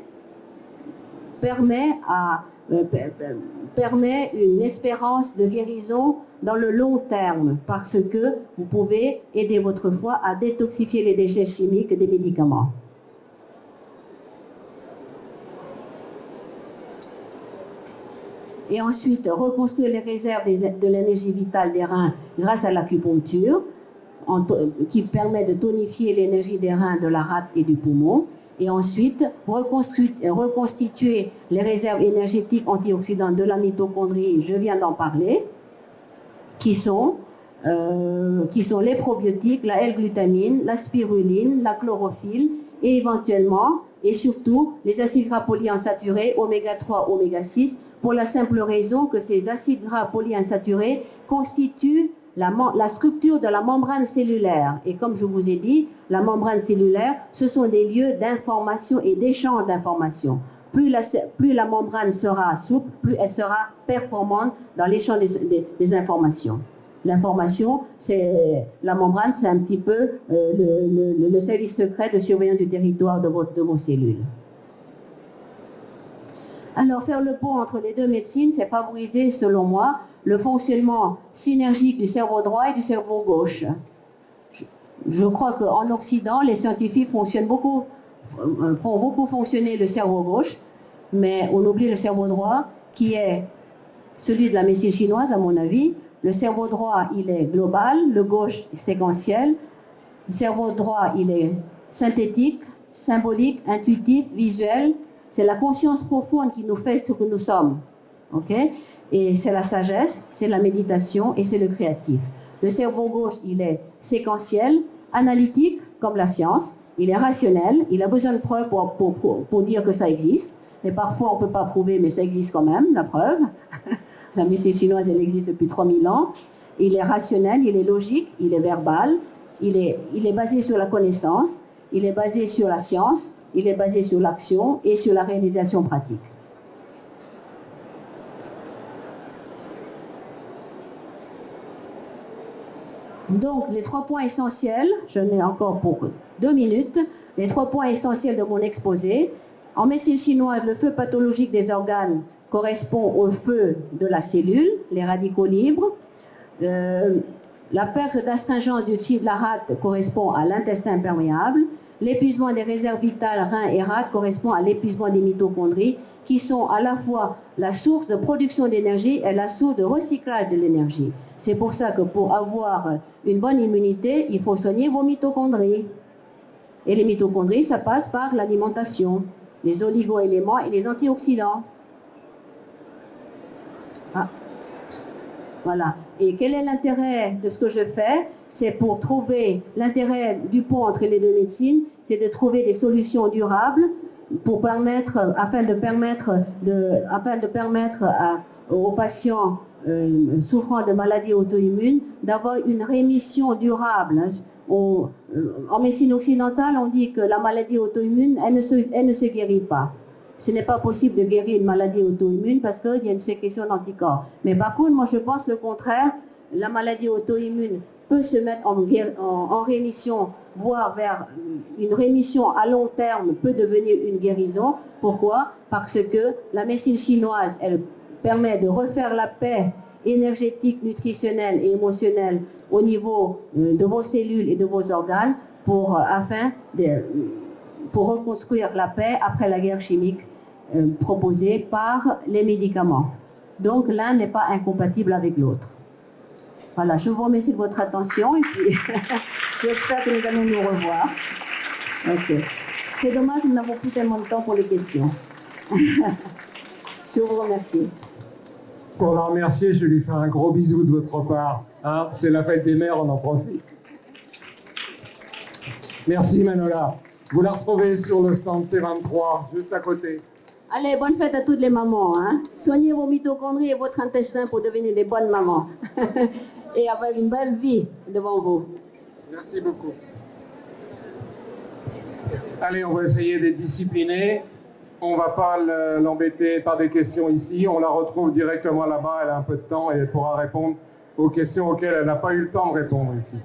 une espérance de guérison dans le long terme, parce que vous pouvez aider votre foie à détoxifier les déchets chimiques des médicaments. Et ensuite, reconstruire les réserves de l'énergie vitale des reins grâce à l'acupuncture, qui permet de tonifier l'énergie des reins, de la rate et du poumon. Et ensuite, reconstituer les réserves énergétiques antioxydantes de la mitochondrie, je viens d'en parler, qui sont les probiotiques, la L-glutamine, la spiruline, la chlorophylle, et éventuellement, et surtout, les acides gras polyinsaturés, oméga 3, oméga 6, pour la simple raison que ces acides gras polyinsaturés constituent la structure de la membrane cellulaire. Et comme je vous ai dit, la membrane cellulaire, ce sont des lieux d'information et d'échange d'informations. Plus la membrane sera souple, plus elle sera performante dans l'échange des informations. L'information, la membrane, c'est un petit peu le service secret de surveillance du territoire de vos cellules. Alors, faire le pont entre les deux médecines, c'est favoriser, selon moi, le fonctionnement synergique du cerveau droit et du cerveau gauche. Je crois qu'en Occident, les scientifiques font beaucoup fonctionner le cerveau gauche, mais on oublie le cerveau droit, qui est celui de la médecine chinoise, à mon avis. Le cerveau droit, il est global, le gauche, séquentiel. Le cerveau droit, il est synthétique, symbolique, intuitif, visuel. C'est la conscience profonde qui nous fait ce que nous sommes. OK? Et c'est la sagesse, c'est la méditation et c'est le créatif. Le cerveau gauche, il est séquentiel, analytique, comme la science. Il est rationnel, il a besoin de preuves pour dire que ça existe. Mais parfois, on ne peut pas prouver, mais ça existe quand même, la preuve. La médecine chinoise, elle existe depuis 3000 ans. Il est rationnel, il est logique, il est verbal, il est basé sur la connaissance, il est basé sur la science, il est basé sur l'action et sur la réalisation pratique. Donc, les 3 points essentiels, je n'ai encore pour 2 minutes, les 3 points essentiels de mon exposé. En médecine chinoise, le feu pathologique des organes correspond au feu de la cellule, les radicaux libres. La perte d'astringence du qi de la rate correspond à l'intestin perméable. L'épuisement des réserves vitales reins et rate correspond à l'épuisement des mitochondries, qui sont à la fois la source de production d'énergie et la source de recyclage de l'énergie. C'est pour ça que pour avoir une bonne immunité, il faut soigner vos mitochondries. Et les mitochondries, ça passe par l'alimentation, les oligo-éléments et les antioxydants. Ah. Voilà. Et quel est l'intérêt de ce que je fais? C'est pour trouver l'intérêt du pont entre les deux médecines, c'est de trouver des solutions durables afin de permettre aux patients souffrant de maladies auto-immunes d'avoir une rémission durable. En médecine occidentale, on dit que la maladie auto-immune, elle ne se guérit pas. Ce n'est pas possible de guérir une maladie auto-immune parce qu'il y a une sécrétion d'anticorps. Mais par contre, moi je pense le contraire. La maladie auto-immune peut se mettre en rémission, voire vers une rémission à long terme peut devenir une guérison. Pourquoi? Parce que la médecine chinoise, elle permet de refaire la paix énergétique, nutritionnelle et émotionnelle au niveau de vos cellules et de vos organes pour reconstruire la paix après la guerre chimique proposée par les médicaments. Donc l'un n'est pas incompatible avec l'autre. Voilà, je vous remercie de votre attention et puis j'espère que nous allons nous revoir. Ok. C'est dommage, nous n'avons plus tellement de temps pour les questions. Je vous remercie. Pour la remercier, je lui fais un gros bisou de votre part. Hein, c'est la fête des mères, on en profite. Merci Manola. Vous la retrouvez sur le stand C23, juste à côté. Allez, bonne fête à toutes les mamans. Hein. Soignez vos mitochondries et votre intestin pour devenir des bonnes mamans. Et avoir une belle vie devant vous. Merci beaucoup. Allez, on va essayer d'être disciplinés. On ne va pas l'embêter par des questions ici. On la retrouve directement là-bas. Elle a un peu de temps et elle pourra répondre aux questions auxquelles elle n'a pas eu le temps de répondre ici.